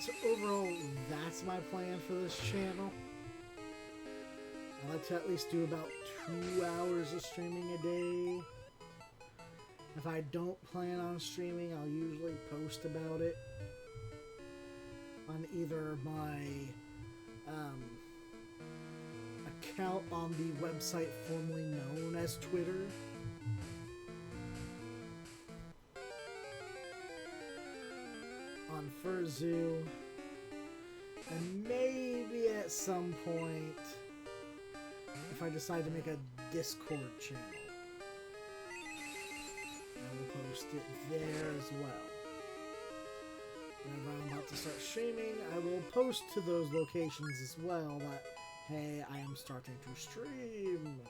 So overall, that's my plan for this channel. I like to at least do about 2 hours of streaming a day. If I don't plan on streaming, I'll usually post about it on either my account on the website formerly known as Twitter, on Furzu, and maybe at some point, if I decide to make a Discord channel, I will post it there as well. Whenever I'm about to start streaming, I will post to those locations as well that, hey, I am starting to stream.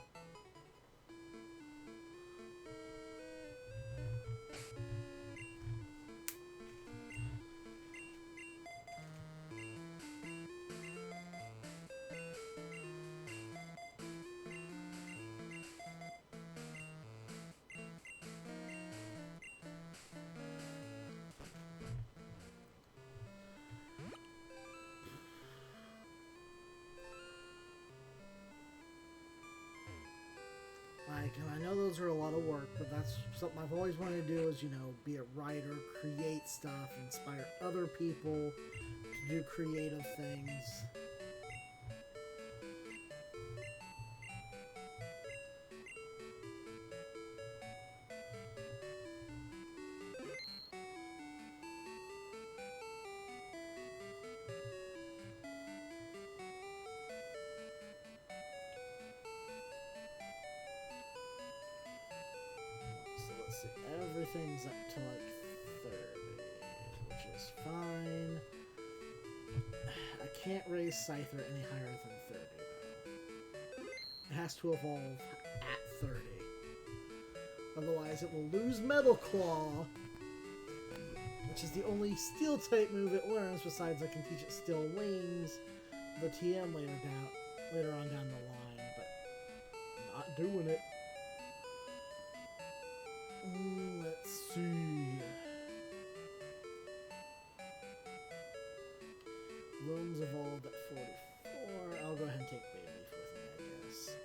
Like, and I know those are a lot of work, but that's something I've always wanted to do is, you know, be a writer, create stuff, inspire other people to do creative things. So let's see, everything's up to like 30, which is fine. can't raise Scyther any higher than 30, though. It has to evolve at 30. Otherwise, it will lose Metal Claw, which is the only Steel-type move it learns, besides I can teach it Steel Wings, the TM later on down the line, but I'm not doing it. Let's see. Looms evolved at 44. I'll go ahead and take Bayleaf with me, I guess.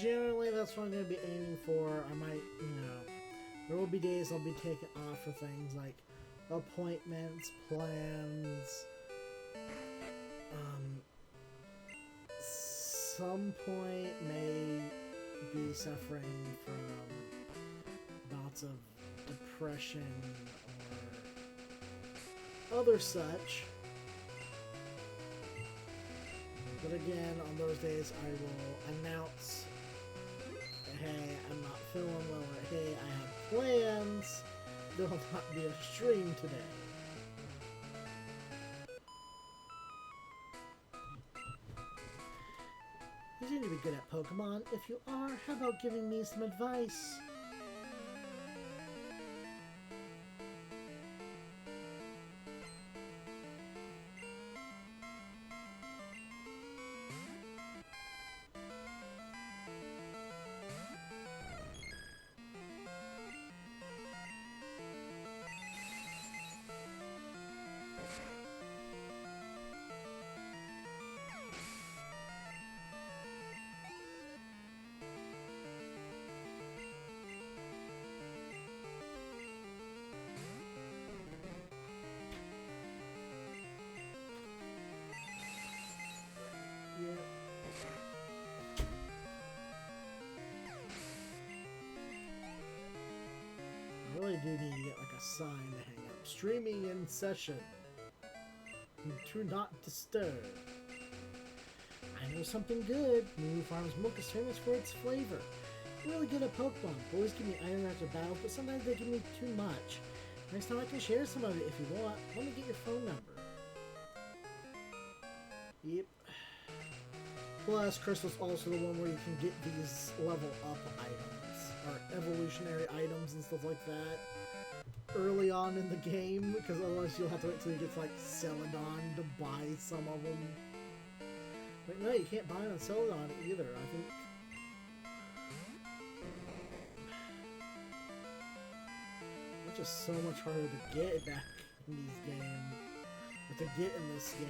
Generally, that's what I'm going to be aiming for. I might, there will be days I'll be taking off for things like appointments, plans. Some point may be suffering from bouts of depression or other such. But again, on those days, I will announce, hey, I'm not feeling well, or hey, I have plans. There will not be a stream today. You seem to be good at Pokemon. If you are, how about giving me some advice? I really do need to get like a sign to hang up. Streaming in session. Do not disturb. I know something good. Moo Farm's milk is famous for its flavor. I'm really good at Pokemon. Boys give me iron after battles, but sometimes they give me too much. Next time I can share some of it if you want. Let me get your phone number. Yep. Plus, Crystal's also the one where you can get these level up items, or evolutionary items and stuff like that, early on in the game, because otherwise you'll have to wait till you get to, like, Celadon to buy some of them. But no, you can't buy them on Celadon either, I think. Which is so much harder to get back in these games, or to get in this game.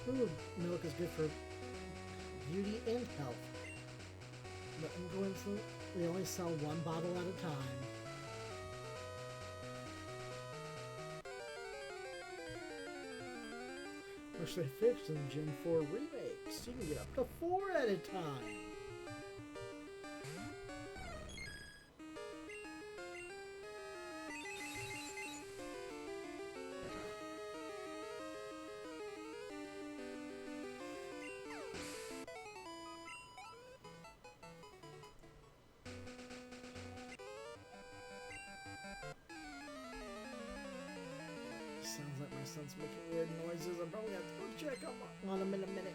Ooh, milk is good for beauty and health. But I'm going to, we only sell one bottle at a time. Which they fixed in Gen 4 remakes. You can get up to 4 at a time. Sounds like my son's making weird noises. I'm probably gonna have to go check on him in a minute.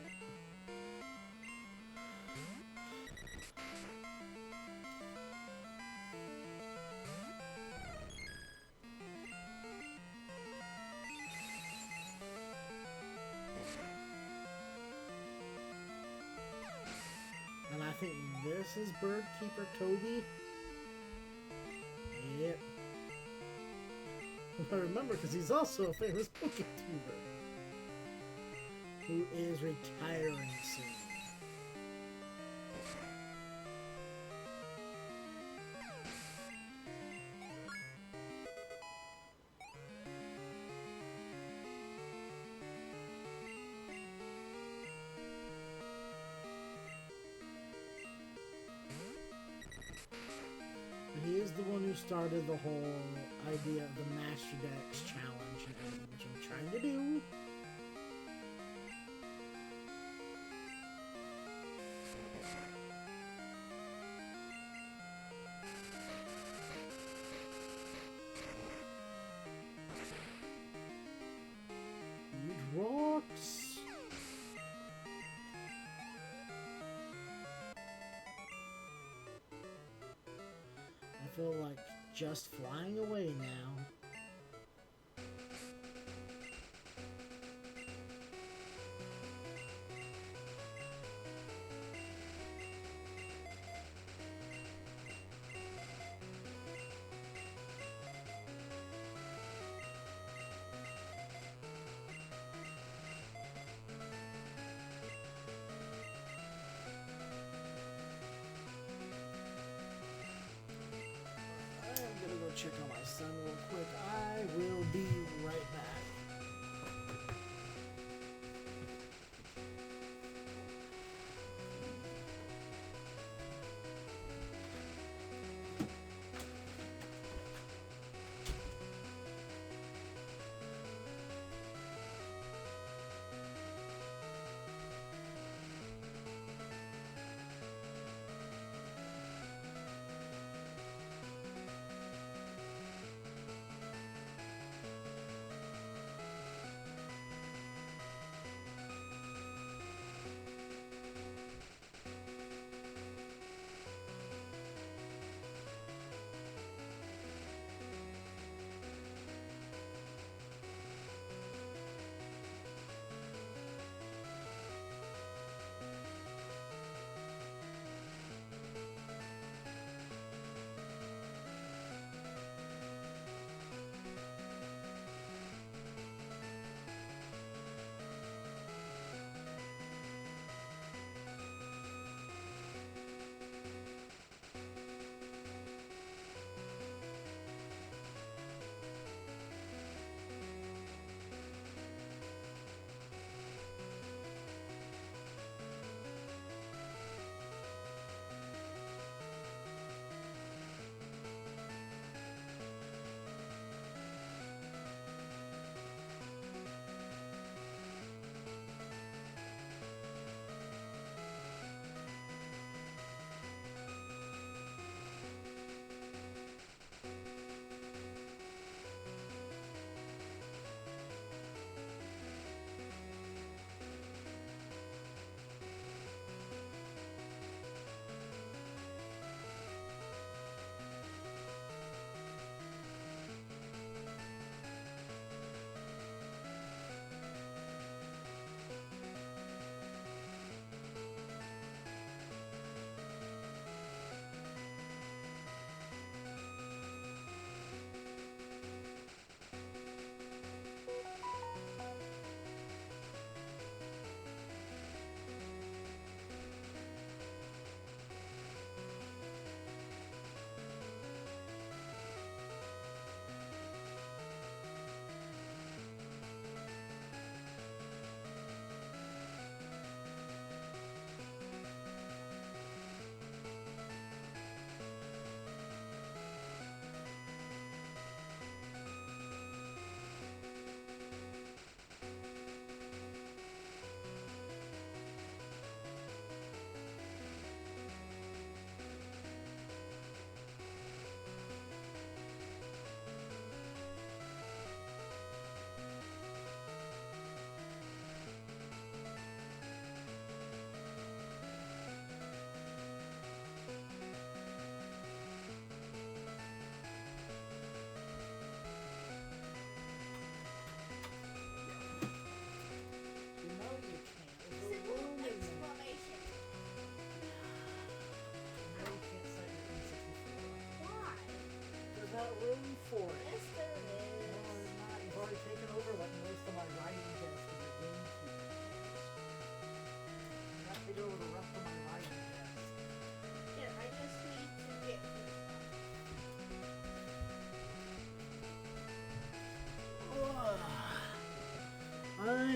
think this is Bird Keeper Toby. Yep. I remember because he's also a famous Poketuber who is retiring soon. He is the one who started the whole idea of the Master Dex challenge and everything, which I'm trying to do. Huge rocks. I feel like just flying away now. Check on my son real quick. I will be right back.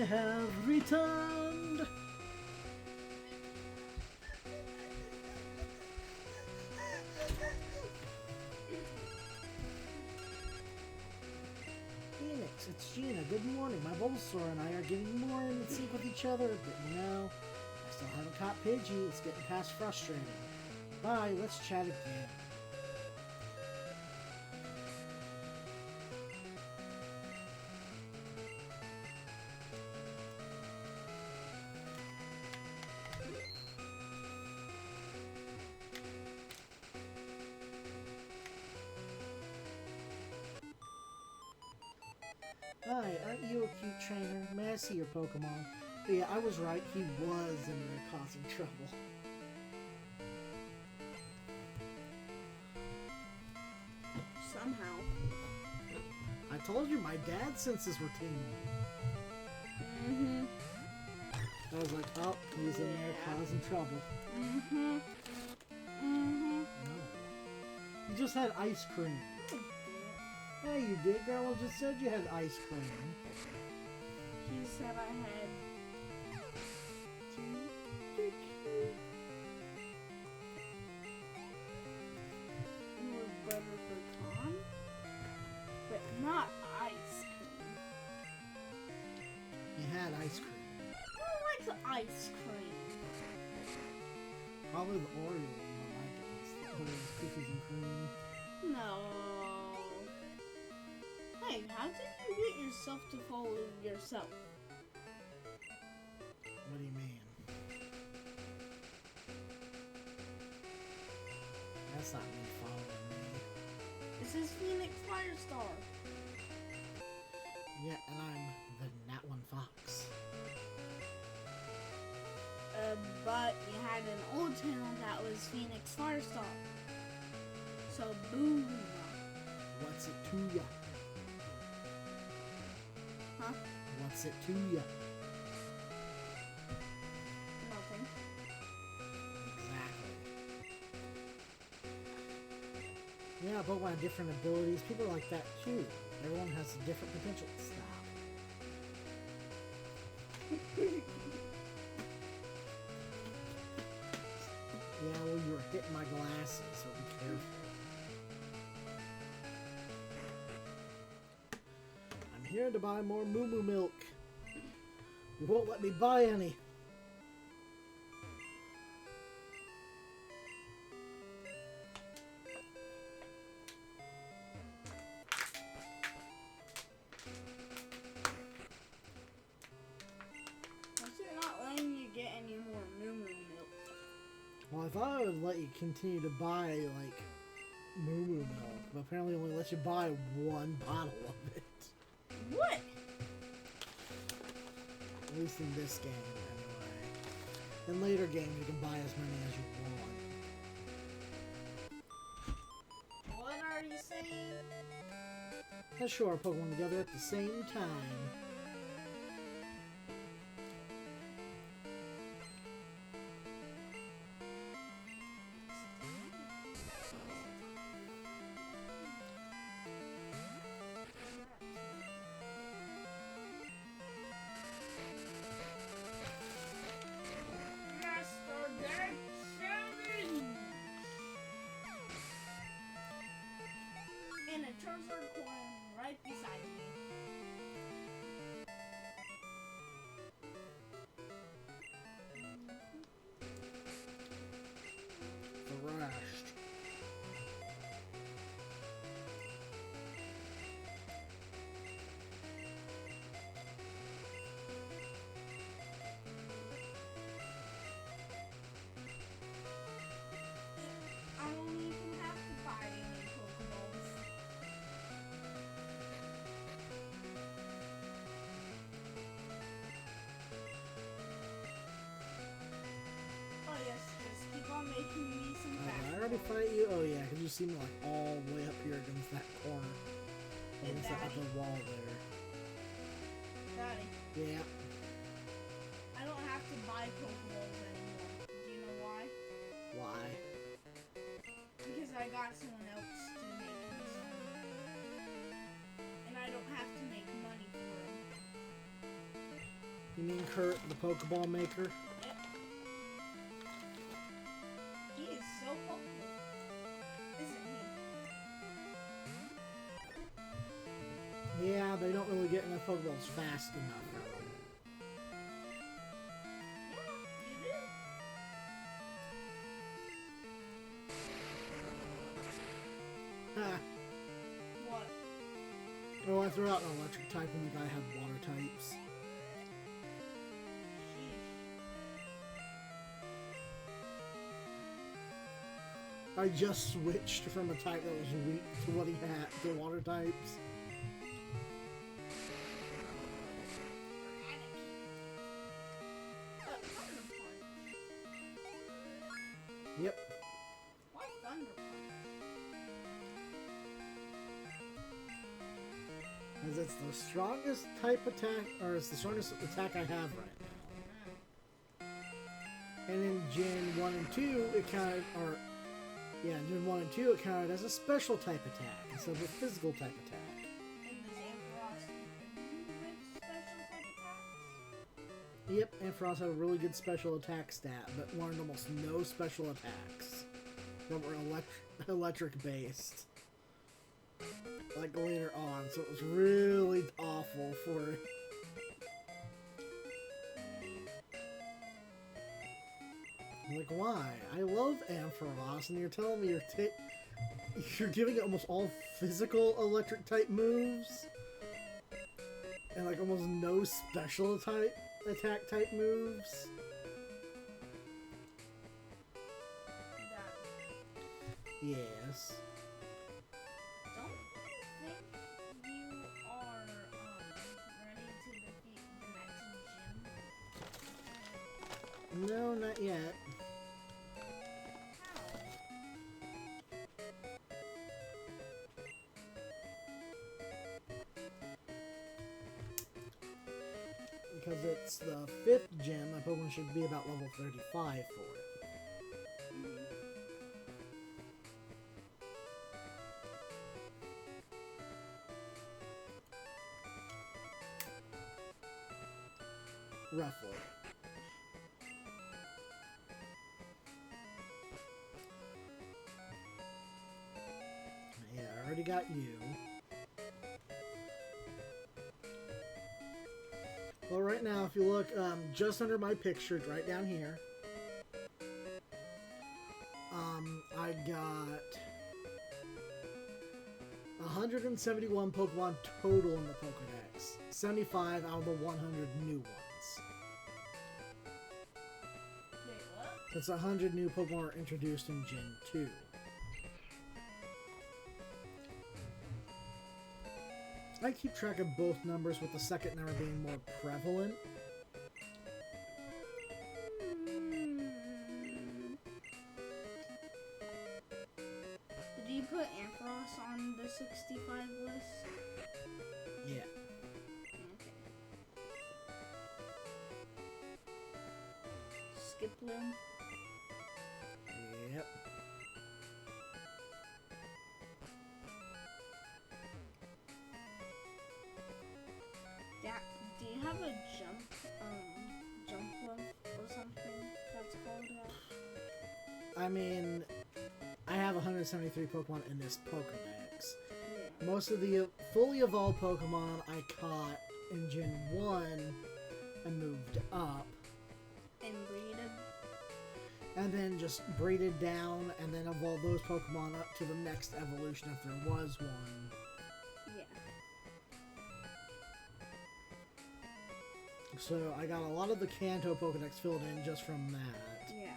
have returned. Phoenix, it's Gina. Good morning. My Bulbasaur and I are getting more in sync with each other, but you know, I still haven't caught Pidgey. It's getting past frustrating. Bye, let's chat again. Hi, aren't you a cute trainer? May I see your Pokemon? But yeah, I was right. He was in there causing trouble. Somehow. I told you, my dad's senses were tingling. Mm-hmm. I was like, oh, he's in there causing trouble. Mm-hmm. Mm-hmm. No. You just had ice cream. Yeah, you did. Grandma just said you had ice cream. She said I had more butter pecan, but not ice cream. You had ice cream. Who likes ice cream? Probably the Oreo one, my goodness. The Oreo's cookies and cream. No. Hey, how did you get yourself to follow yourself? What do you mean? That's not me following me. This is Phoenix Firestar. Yeah, and I'm the Nat One Fox. But you had an old channel that was Phoenix Firestar. So boom. What's it to ya? Huh? What's it to ya? Nothing. Exactly. Yeah, Pokemon have different abilities. People are like that too. Everyone has a different potential. Stop. Yeah, well, you were hitting my glasses, so be careful. I'm here to buy more Moo Moo milk. You won't let me buy any. What's it not letting you get any more Moo Moo milk? Well, I thought I would let you continue to buy, like, Moo Moo milk, but apparently only lets you buy one bottle of it. What? At least in this game, anyway. In later games, you can buy as many as you want. What are you saying? Let's show our Pokemon together at the same time. And a Charizard coin right beside me. Thrashed. I don't even have to buy any Pokeballs. Oh yes, just keep on making me some fast I already balls. fight you? Oh yeah, because you see me like all the way up here against that corner. Against that Daddy. upper wall there. Daddy, Yeah. I don't have to buy Pokeballs anymore. Do you know why? Why? Because I got someone else to make me some. And I don't have to make money for them. You mean Kurt, the Pokeball maker? Yep. He is so popular, isn't he? Yeah, they don't really get enough Pokeballs fast enough. Ha! What? Oh, I threw out an electric type when the guy had water types. I just switched from a type that was weak to what he had, to water types. Yep. Why Thunder Punch? Because it's the strongest type attack, or it's the strongest attack I have right now. And in Gen 1 and 2, it counted, or, yeah, in Gen 1 and 2, it counted as a special type attack instead of a physical type attack. And does Ampharos with special type attacks? Yep, Ampharos had a really good special attack stat, but learned almost no special attacks that were electric based. Like later on, so it was really awful for. Like, why? I love Ampharos, and you're telling me you're giving it almost all physical electric type moves, and like almost no special type attack type moves. Yes. Don't you think you are ready to defeat the next gym? No, not yet. Because it's the 5th gym, my Pokemon should be about level 35 for it. Roughly. Yeah, I already got you. Well, right now, if you look just under my picture, right down here, I got 171 Pokemon total in the Pokedex. 75 out of the 100 new ones. Wait, what? That's 100 new Pokemon were introduced in Gen 2. I keep track of both numbers, with the second number being more prevalent. Did you put Ampharos on the 65 list? Yeah. Okay. Skiploom? Yep. Do you have a jump loom or something that's called that? I mean, I have 173 Pokemon in this Pokedex. Yeah. Most of the fully evolved Pokemon I caught in Gen 1 and moved up. And breeded? And then just breeded down and then evolved those Pokemon up to the next evolution if there was one. Yeah. So I got a lot of the Kanto Pokedex filled in just from that, Yeah.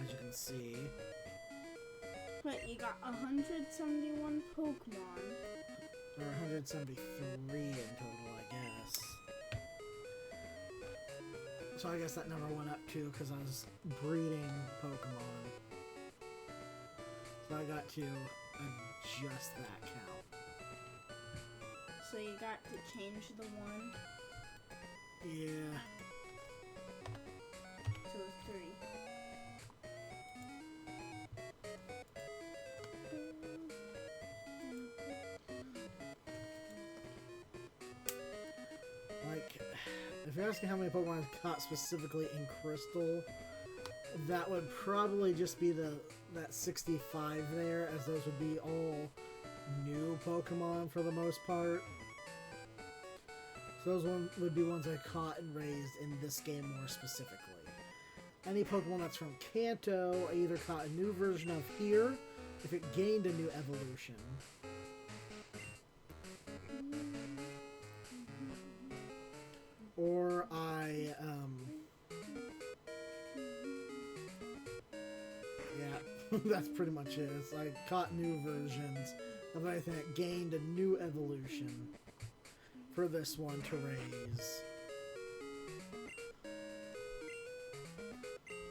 as you can see. But you got 171 Pokemon. Or 173 in total, I guess. So I guess that number went up too because I was breeding Pokemon. So I got to adjust that count. So you got to change the 1 Yeah. to a 3. if you're asking how many Pokemon I've caught specifically in Crystal, that would probably just be that 65 there, as those would be all new Pokemon for the most part. So those would be ones I caught and raised in this game more specifically. Any Pokemon that's from Kanto, I either caught a new version of here, if it gained a new evolution. Or I, yeah, that's pretty much it. It's I caught new versions of anything that gained a new evolution for this one to raise.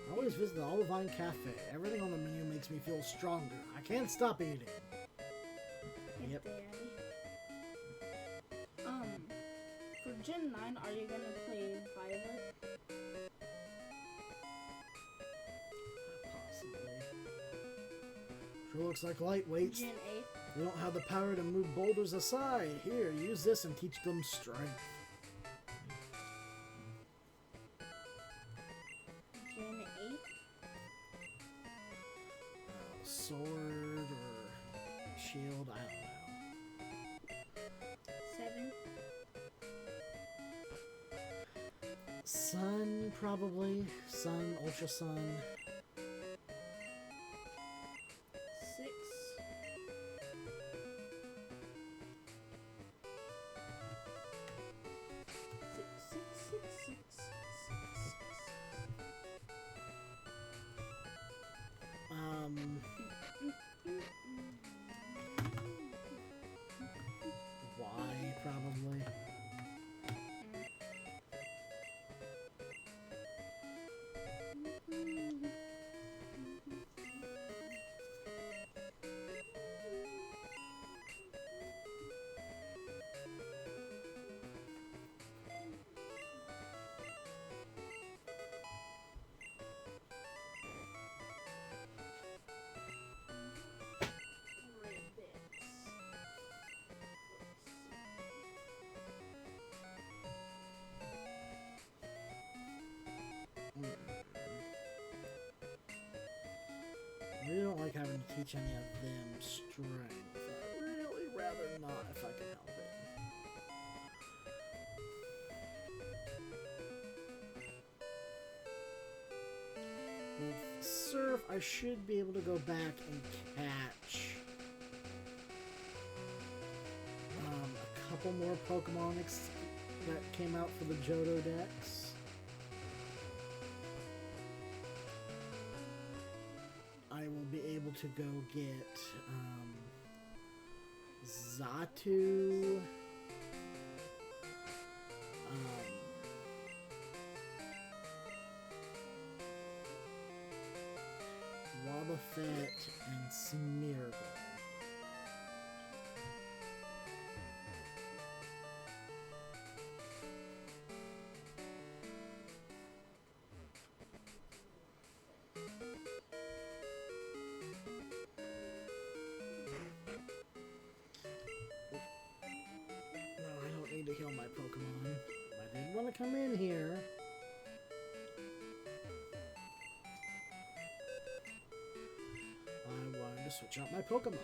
I always visit the Olivine Cafe. Everything on the menu makes me feel stronger. I can't stop eating. Yep. For Gen 9, are you gonna play Violet? Possibly. Sure looks like lightweights. Gen 8? We don't have the power to move boulders aside. Here, use this and teach them strength. Gen 8? Sword or shield, I don't know. 7? Sun, probably. Sun, Ultra Sun. 6? 6. Y, probably. I really don't like having to teach any of them strength. I'd really rather not if I can help it. With Surf, I should be able to go back and catch a couple more Pokemon that came out for the Johto decks. I will be able to go get Zatu, Wobbuffet, and Smeargle. To heal my Pokemon. I did want to come in here. I wanted to switch out my Pokemon.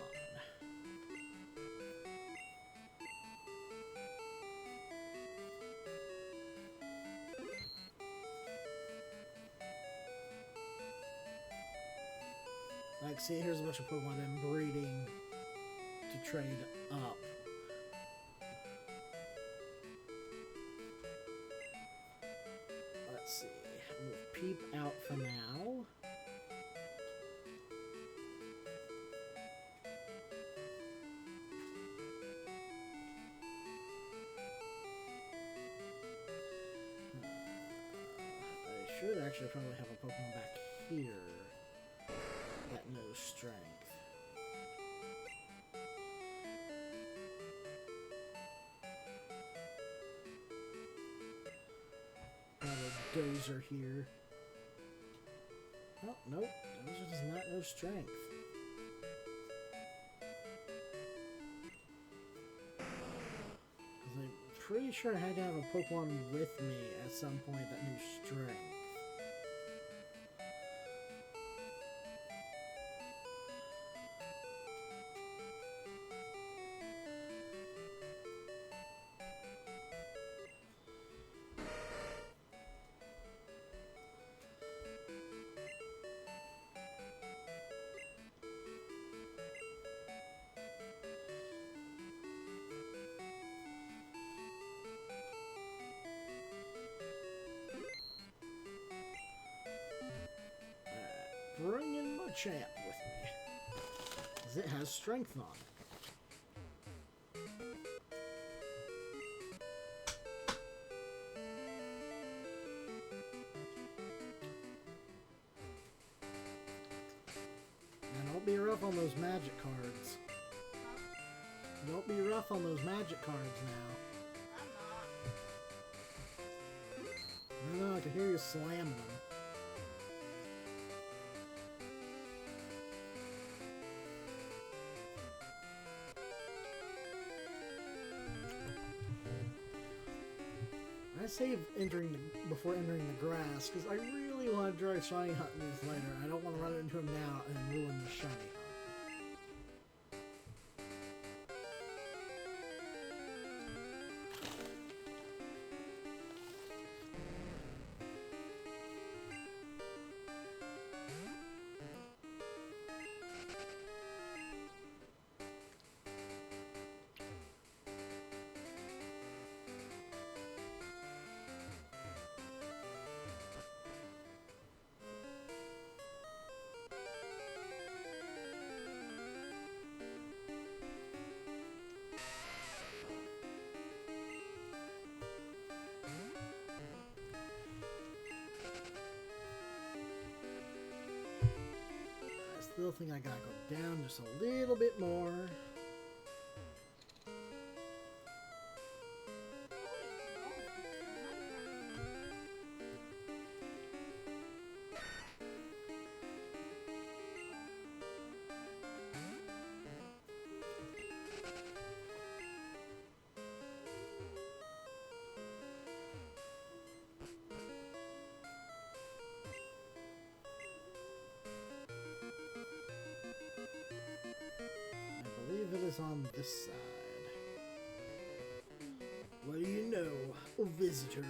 Like, see, here's a bunch of Pokemon I'm breeding to trade up. Let's see. Move Peep out for now. I should actually probably have a Pokemon back here that knows strength. Dozer here. Oh, nope. Dozer does not know strength. Because I'm pretty sure I had to have a Pokemon with me at some point that knew Strength. Bring in my champ with me, as it has Strength on it. And don't be rough on those magic cards. Don't be rough on those magic cards now. I'm not. I know, I can hear you slamming them. I saved before entering the grass because I really want to try shiny hunting these later. I don't want to run into him now and ruin the shiny hunt. I still think I gotta go down just a little bit more. I believe it is on this side. What do you know, a visitor?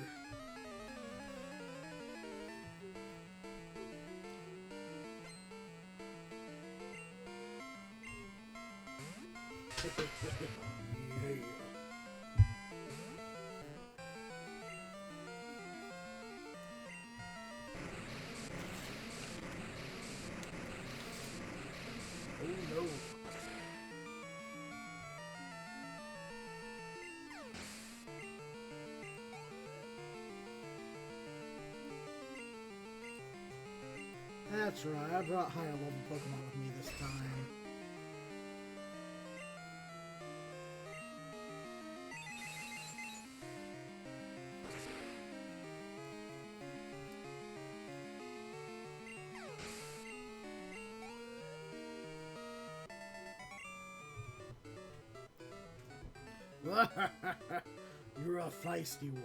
Yeah. Oh no. That's right, I brought higher level Pokemon with me this time. You're a feisty one.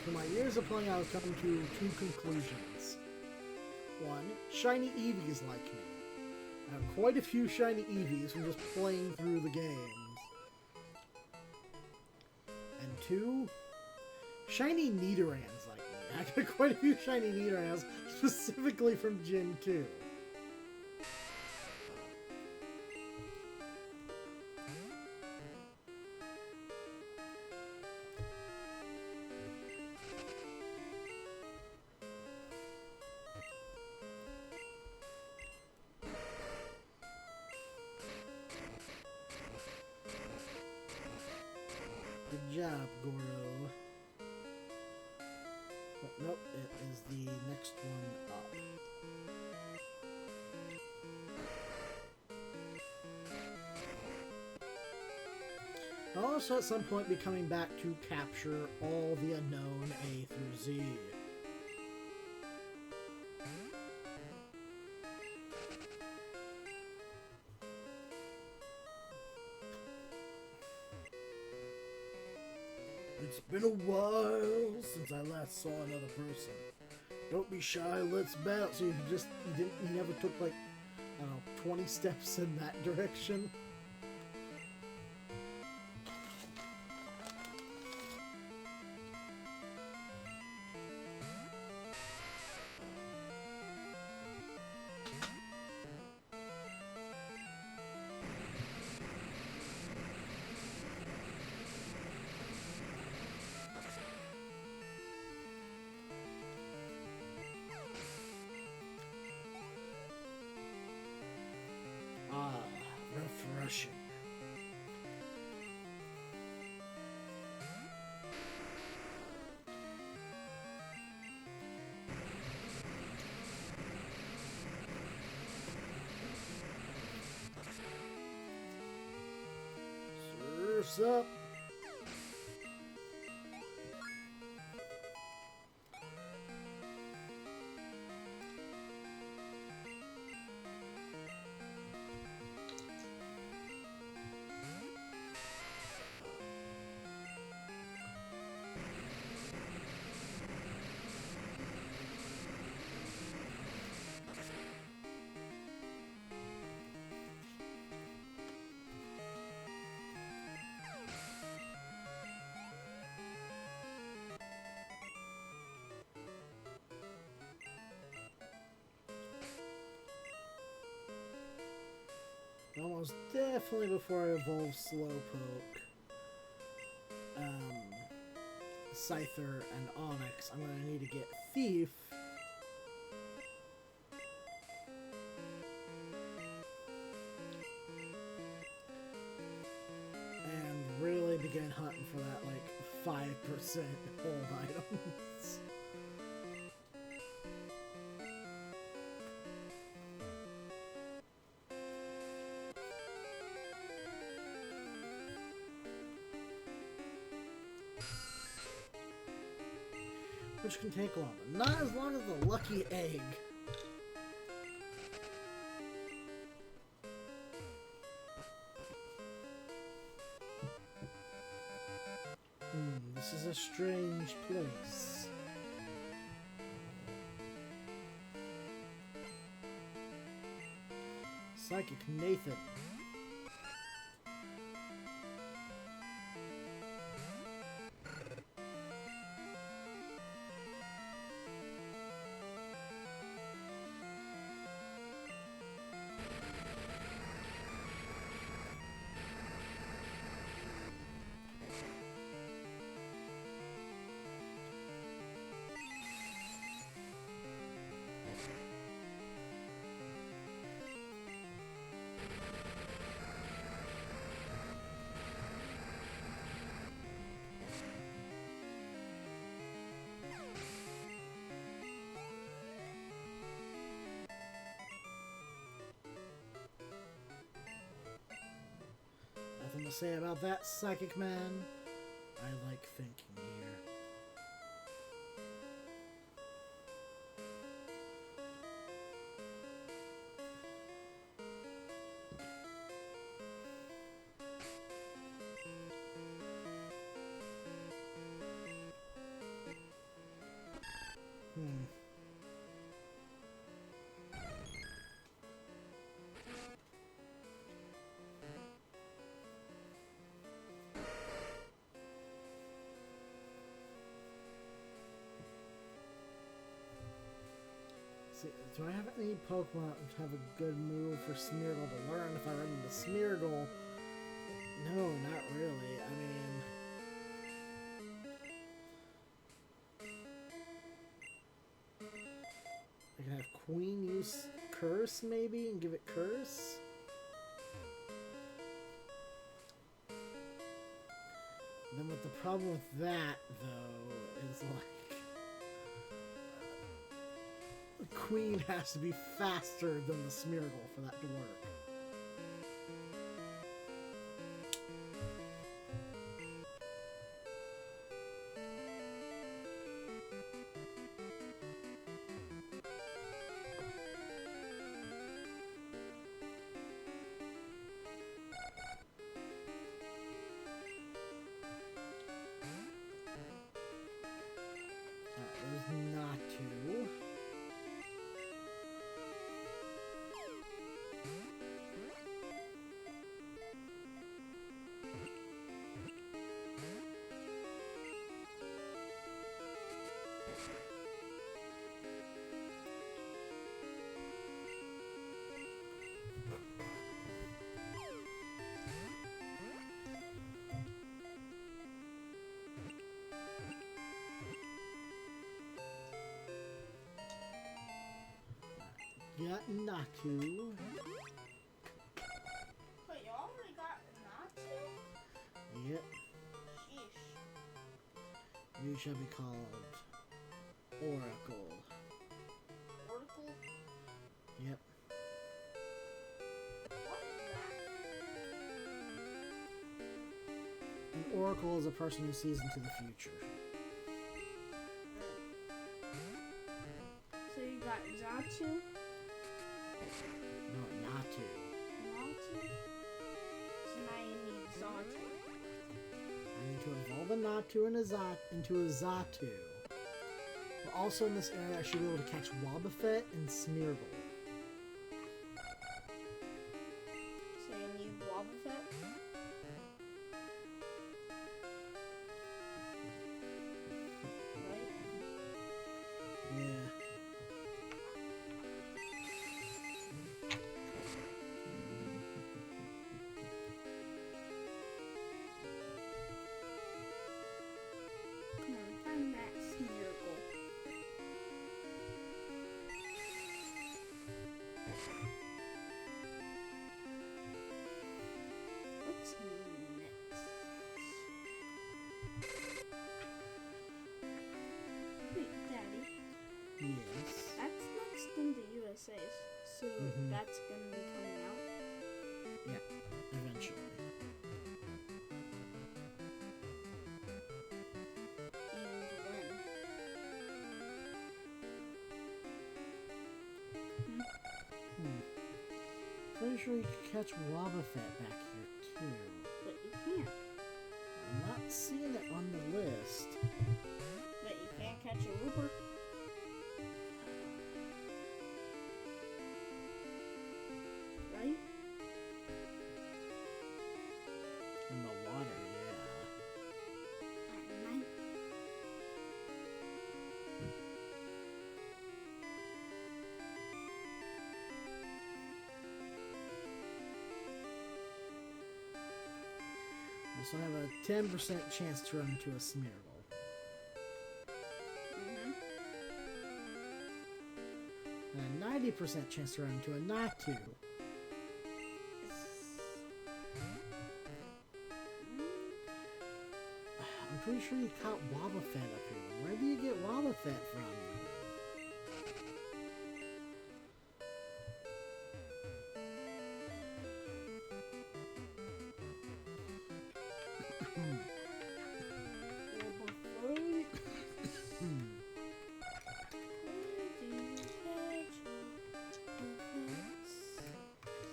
For my years of playing, I was coming to two conclusions. One, shiny Eevees like me. I have quite a few shiny Eevees from just playing through the games. And two, shiny Nidorans like me. I got quite a few shiny Nidorans specifically from Gen 2. Good job, Goro. But nope, it is the next one up. I'll also at some point be coming back to capture all the unknown A through Z. It's been a while since I last saw another person. Don't be shy, let's battle. So you never took like, I don't know, 20 steps in that direction. Refreshing. Surf's up. Almost definitely before I evolve Slowpoke, Scyther, and Onyx, I'm going to need to get Thief. And really begin hunting for that, like, 5% hold items. Which can take longer. Not as long as the lucky egg. This is a strange place. Psychic Nathan. Nothing to say about that, Psychic Man. I like thinking here. Do I have any Pokemon that have a good move for Smeargle to learn if I run into Smeargle? No, not really. I mean... I can have Queen use Curse, maybe, and give it Curse? Then what the problem with that, though, is like... The Queen has to be faster than the Smeargle for that to work. got Natu. Wait, you already got Natsu? Yep. Sheesh. You shall be called Oracle. Oracle? Yep. What is that? An Oracle is a person who sees into the future. So you got Zatsu? No, Natu. Natsu? So now you need Zatsu. I need to evolve a Natu and into a Zatu. But also in this area, I should be able to catch Wobbuffet and Smeargle. So you need Wobbuffet? Right? Yeah. Come on, find that Smeargle. What's next? Wait, Daddy, Yes. that's next in the USA, so that's gonna be coming out. Yeah. Eventually. And when? Pretty sure you can catch Wobbuffet back here too. But you can't. I'm not seeing it on the list. But you can't catch a Wooper. Right? In the water, yeah. At night. So I have a 10% chance to run into a Smeargle. And a 90% chance to run into a Natu. I'm pretty sure you caught Wobbuffet up here. Where do you get Wobbuffet from?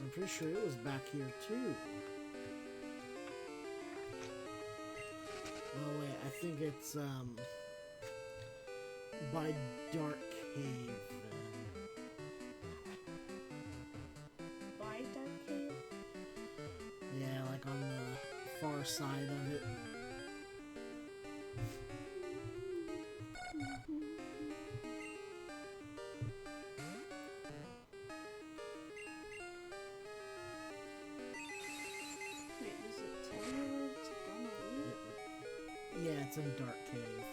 I'm pretty sure it was back here too. Oh wait, I think it's by Dark Cave then. By Dark Cave? Yeah, like on the far side of it. Wait, does it tell you where it's gonna lead? Yeah, it's in Dark Cave.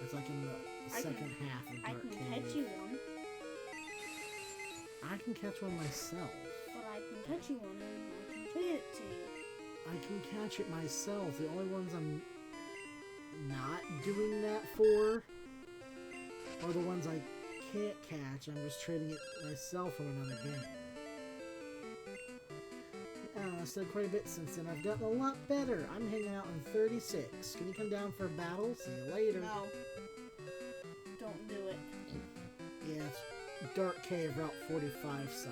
It's like in the I second can- half of I Dark can Cave. catch you one, I can catch one myself. but I can catch you one and I can trade it to you. I can catch it myself. The only ones I'm not doing that for are the ones I can't catch. I'm just trading it myself from another game. I said quite a bit since then. I've gotten a lot better. I'm hanging out in 36. Can you come down for a battle? See you later. No. Don't do it. Yeah, it's Dark Cave, Route 45 side.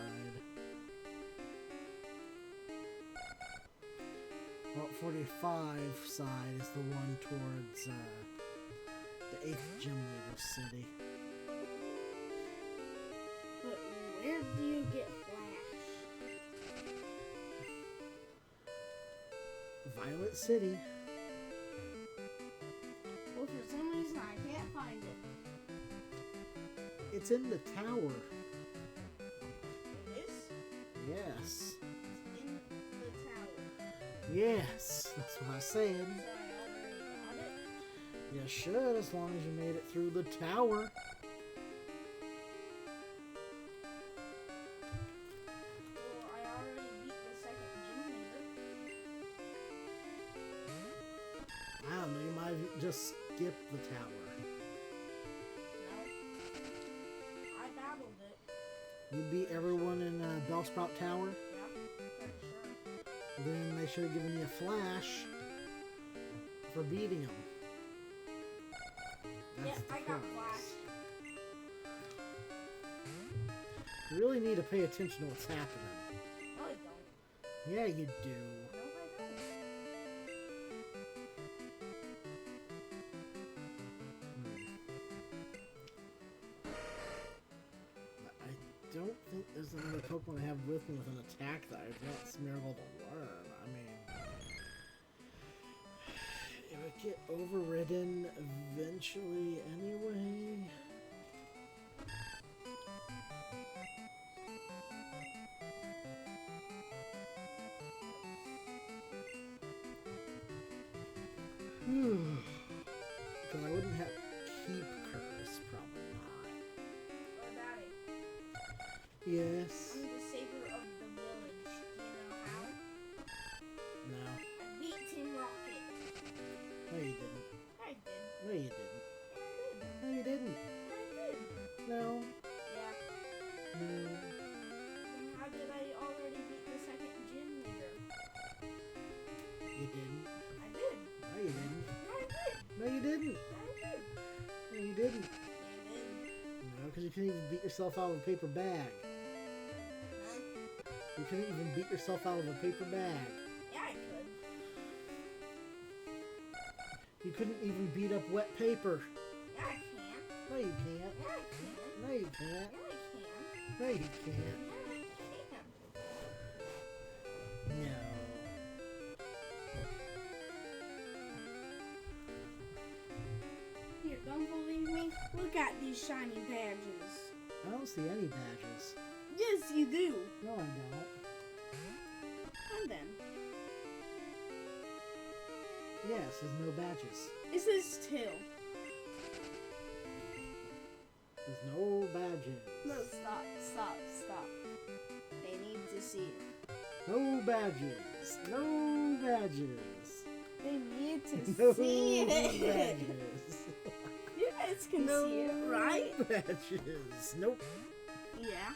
Route 45 side is the one towards the 8th Gym Leader City. But where do you get Flash? Violet City. Well, for some reason I can't find it. It's in the tower. It is? Yes. It's in the tower. Yes, that's what I said. So I already got it? You should, as long as you made it through the tower. just skip the tower. No. I battled it. You beat everyone in Bellsprout Tower? Yeah, pretty sure. Then they should have given you a flash for beating them. Yeah, I got flash. You really need to pay attention to what's happening. No, I don't. Yeah, you do. No, I don't. I don't think there's another Pokemon I have with me with an attack that I want Smeargle to learn. I mean, it would get overridden eventually anyway. Because I wouldn't have Keep Curse, probably not. Or Daddy. Yes. I'm the savior of the village. Do you know how? No. I beat Team Rocket. No, you didn't. I did. No, you didn't. Yeah, No, you didn't. I did. No. Yeah. No. Then how did I already beat the second gym leader? You didn't. I did. No, you didn't. I did. No, you didn't. I did. No, you didn't. I did. No, because you couldn't even beat yourself out of a paper bag. Huh? You couldn't even beat yourself out of a paper bag. Yeah, I could. You couldn't even beat up wet paper. Yeah, I can. No, you can't. Yeah, I can. No, you can't. Yeah, I can. No, you can't. Yeah, I can. No. Here, don't believe me? Look at these shiny badges. I don't see any badges. Yes, you do. No, I don't. And then, Yes, there's no badges. it says 2. There's no badges. No, stop. They need to see it. No badges. No badges. They need to No see it. badges. You guys can No see it, right? badges. Nope. Yeah.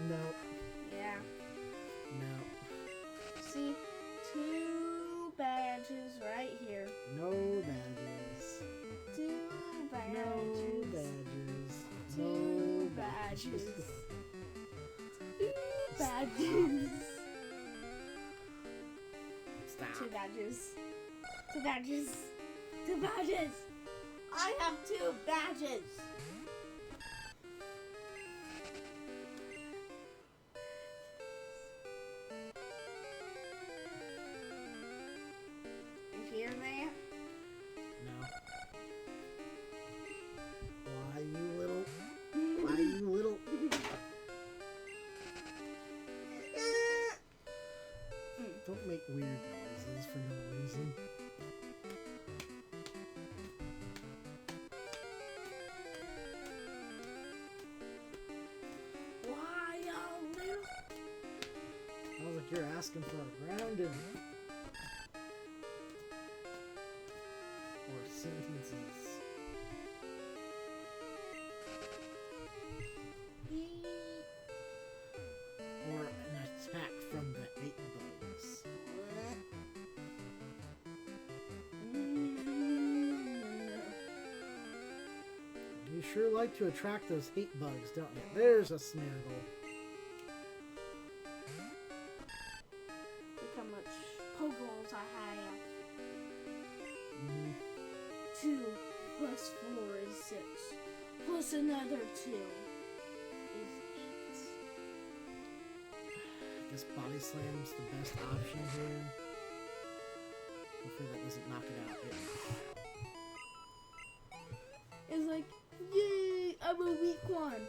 Nope. Yeah. No. See, 2 badges right here. No badges. 2 badges. No badges. 2 No badges. 2 badges. Stop. 2 badges. 2 badges. 2 badges. I have 2 badges. You hear that? No. Why, you little... Why, you little... Don't make weird noises for no reason. Why, you little? Sounds like you're asking for a grounding. Or sentences. Or an attack from the 8 bugs. You sure like to attract those hate bugs, don't you? There's a Smeargle. Look how much Pokeballs I have. Mm, 2 plus 4 is 6. Plus another 2 is 8. I guess Body Slam's the best option here. Hopefully that doesn't knock it out. It's like, yay, I'm a weak one.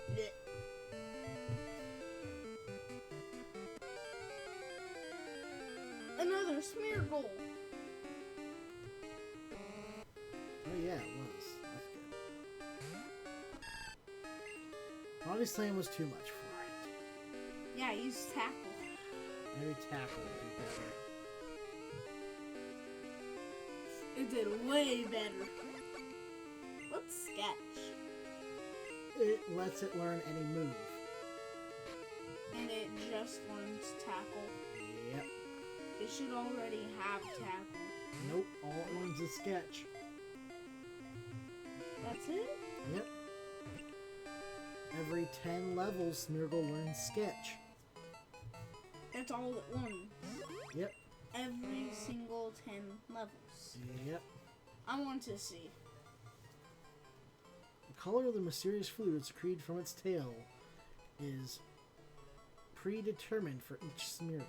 Another Smeargle. Oh yeah, it was. That's good. Body Slam was too much for it. Yeah, use Tackle. Maybe Tackle would do better. It did way better. What's sketch? It lets it learn any move. And it just learns tackle. Yep. It should already have tackle. Nope, all it learns is sketch. That's it? Yep. Every 10 levels, Smeargle learns sketch. That's all it learns. Yep. Every single 10 levels. Yep. I want to see. The color of the mysterious fluid secreted from its tail is predetermined for each Smeargle.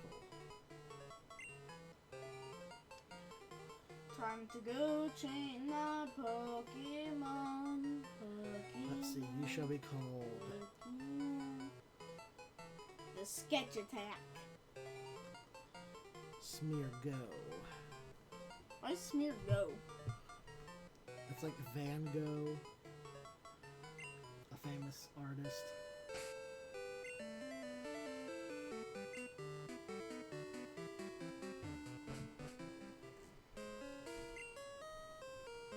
Time to go train the Pokemon. Let's see, you shall be called the Sketch Attack. Smeargo. Why Smear Go? It's like Van Gogh, a famous artist.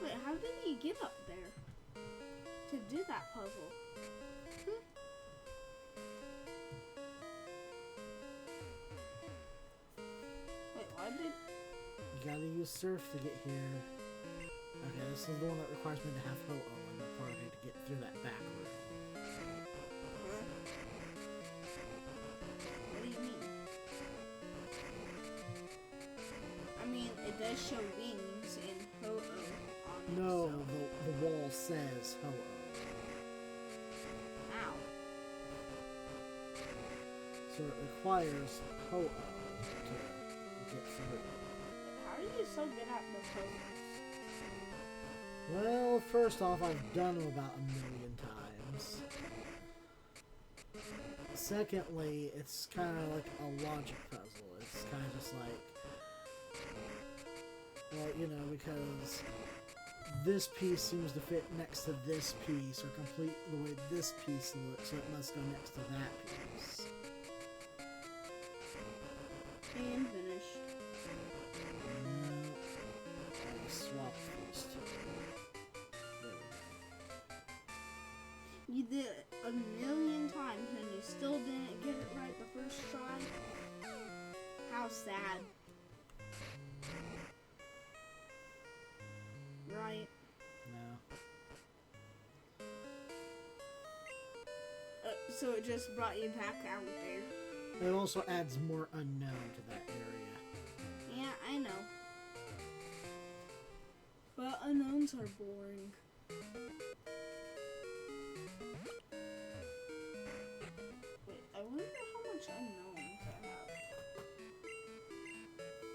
Wait, how did he get up there to do that puzzle? Wait, why did... You gotta use Surf to get here. Okay, this is the one that requires me to have Ho-Oh in the party to get through that back room. What do you mean? I mean, it does show wings and Ho-Oh on it, No, so... the wall says Ho-Oh. Ow. So it requires Ho-Oh to get through. How are you so good at the puzzles? Well, first off, I've done them about 1,000,000 times. Secondly, it's kind of like a logic puzzle. It's kind of just like, well, you know, because this piece seems to fit next to this piece, or complete the way this piece looks, so it must go next to that piece. And finished. No, I swapped these two. There we go. You did it 1,000,000 times and you still didn't get it right the first try? How sad. Right? No. So it just brought you back out there. It also adds more unknown to that area. Yeah, I know. But unknowns are boring. Wait, I wonder how much unknowns I have.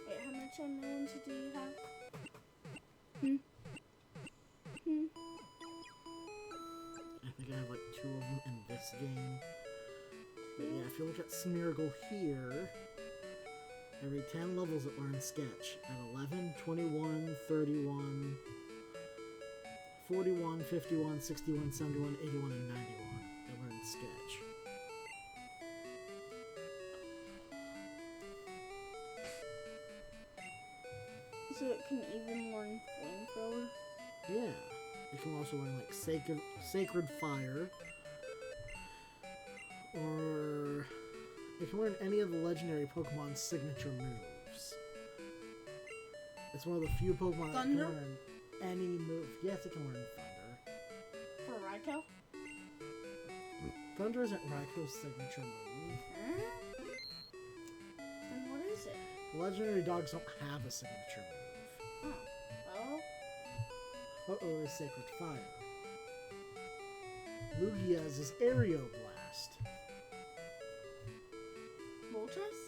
Wait, how much unknowns do you have? I think I have like 2 of them in this game. But yeah, if you look at Smeargle here, every 10 levels it learns Sketch. At 11, 21, 31, 41, 51, 61, 71, 81, and 91. It learns Sketch. So it can even learn flamethrower? Yeah. You can also learn like Sacred Fire. Or you can learn any of the legendary Pokemon's signature moves. It's one of the few Pokemon that can Thunder? learn any move. Yes, it can learn Thunder. For Raikou? Thunder isn't Raikou's signature move. Huh? Then what is it? Legendary dogs don't have a signature move. Oh, well, Uh-oh is Sacred Fire. Lugia's is Aereo Blast. Moltres?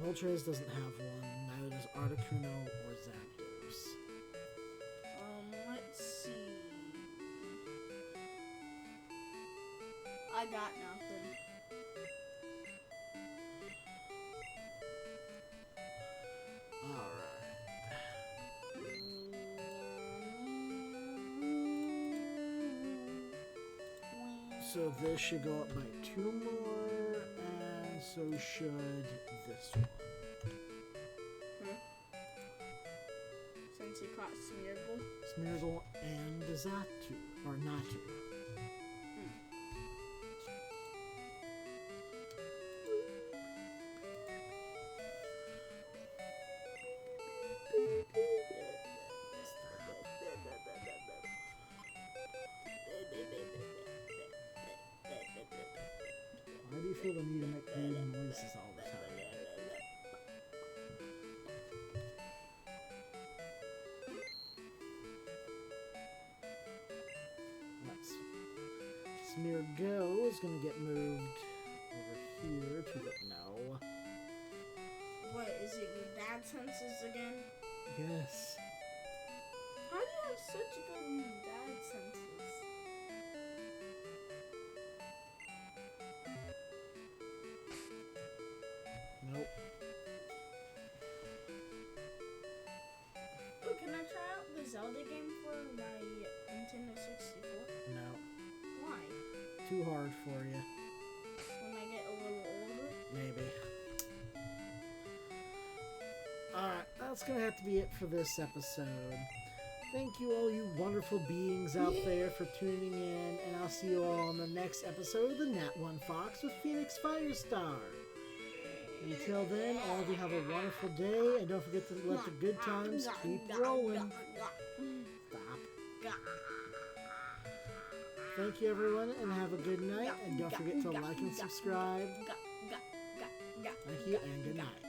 Moltres doesn't have one, neither does Articuno or Zapdos. Let's see. I got nothing. Alright. So this should go up by 2 more, and so should this one. Since What's it called? Smeargle? Smeargle and Zatu, or Natu. Why do you feel the need to make weird noises all the time? Smeargle is going to get moved over here to the... No. What, is it your dad senses again? Yes. How do you have such good dad senses? Nope. Oh, can I try out the Zelda game for my Nintendo 64? No. Why? Too hard for you. When I get a little older? Maybe. Alright, that's going to have to be it for this episode. Thank you all you wonderful beings out there for tuning in, and I'll see you all on the next episode of the Nat 1 Fox with Phoenix Firestar. Until then, all of you have a wonderful day, and don't forget to let the good times keep rolling. Stop. Thank you, everyone, and have a good night, and don't forget to like and subscribe. Thank you, and good night.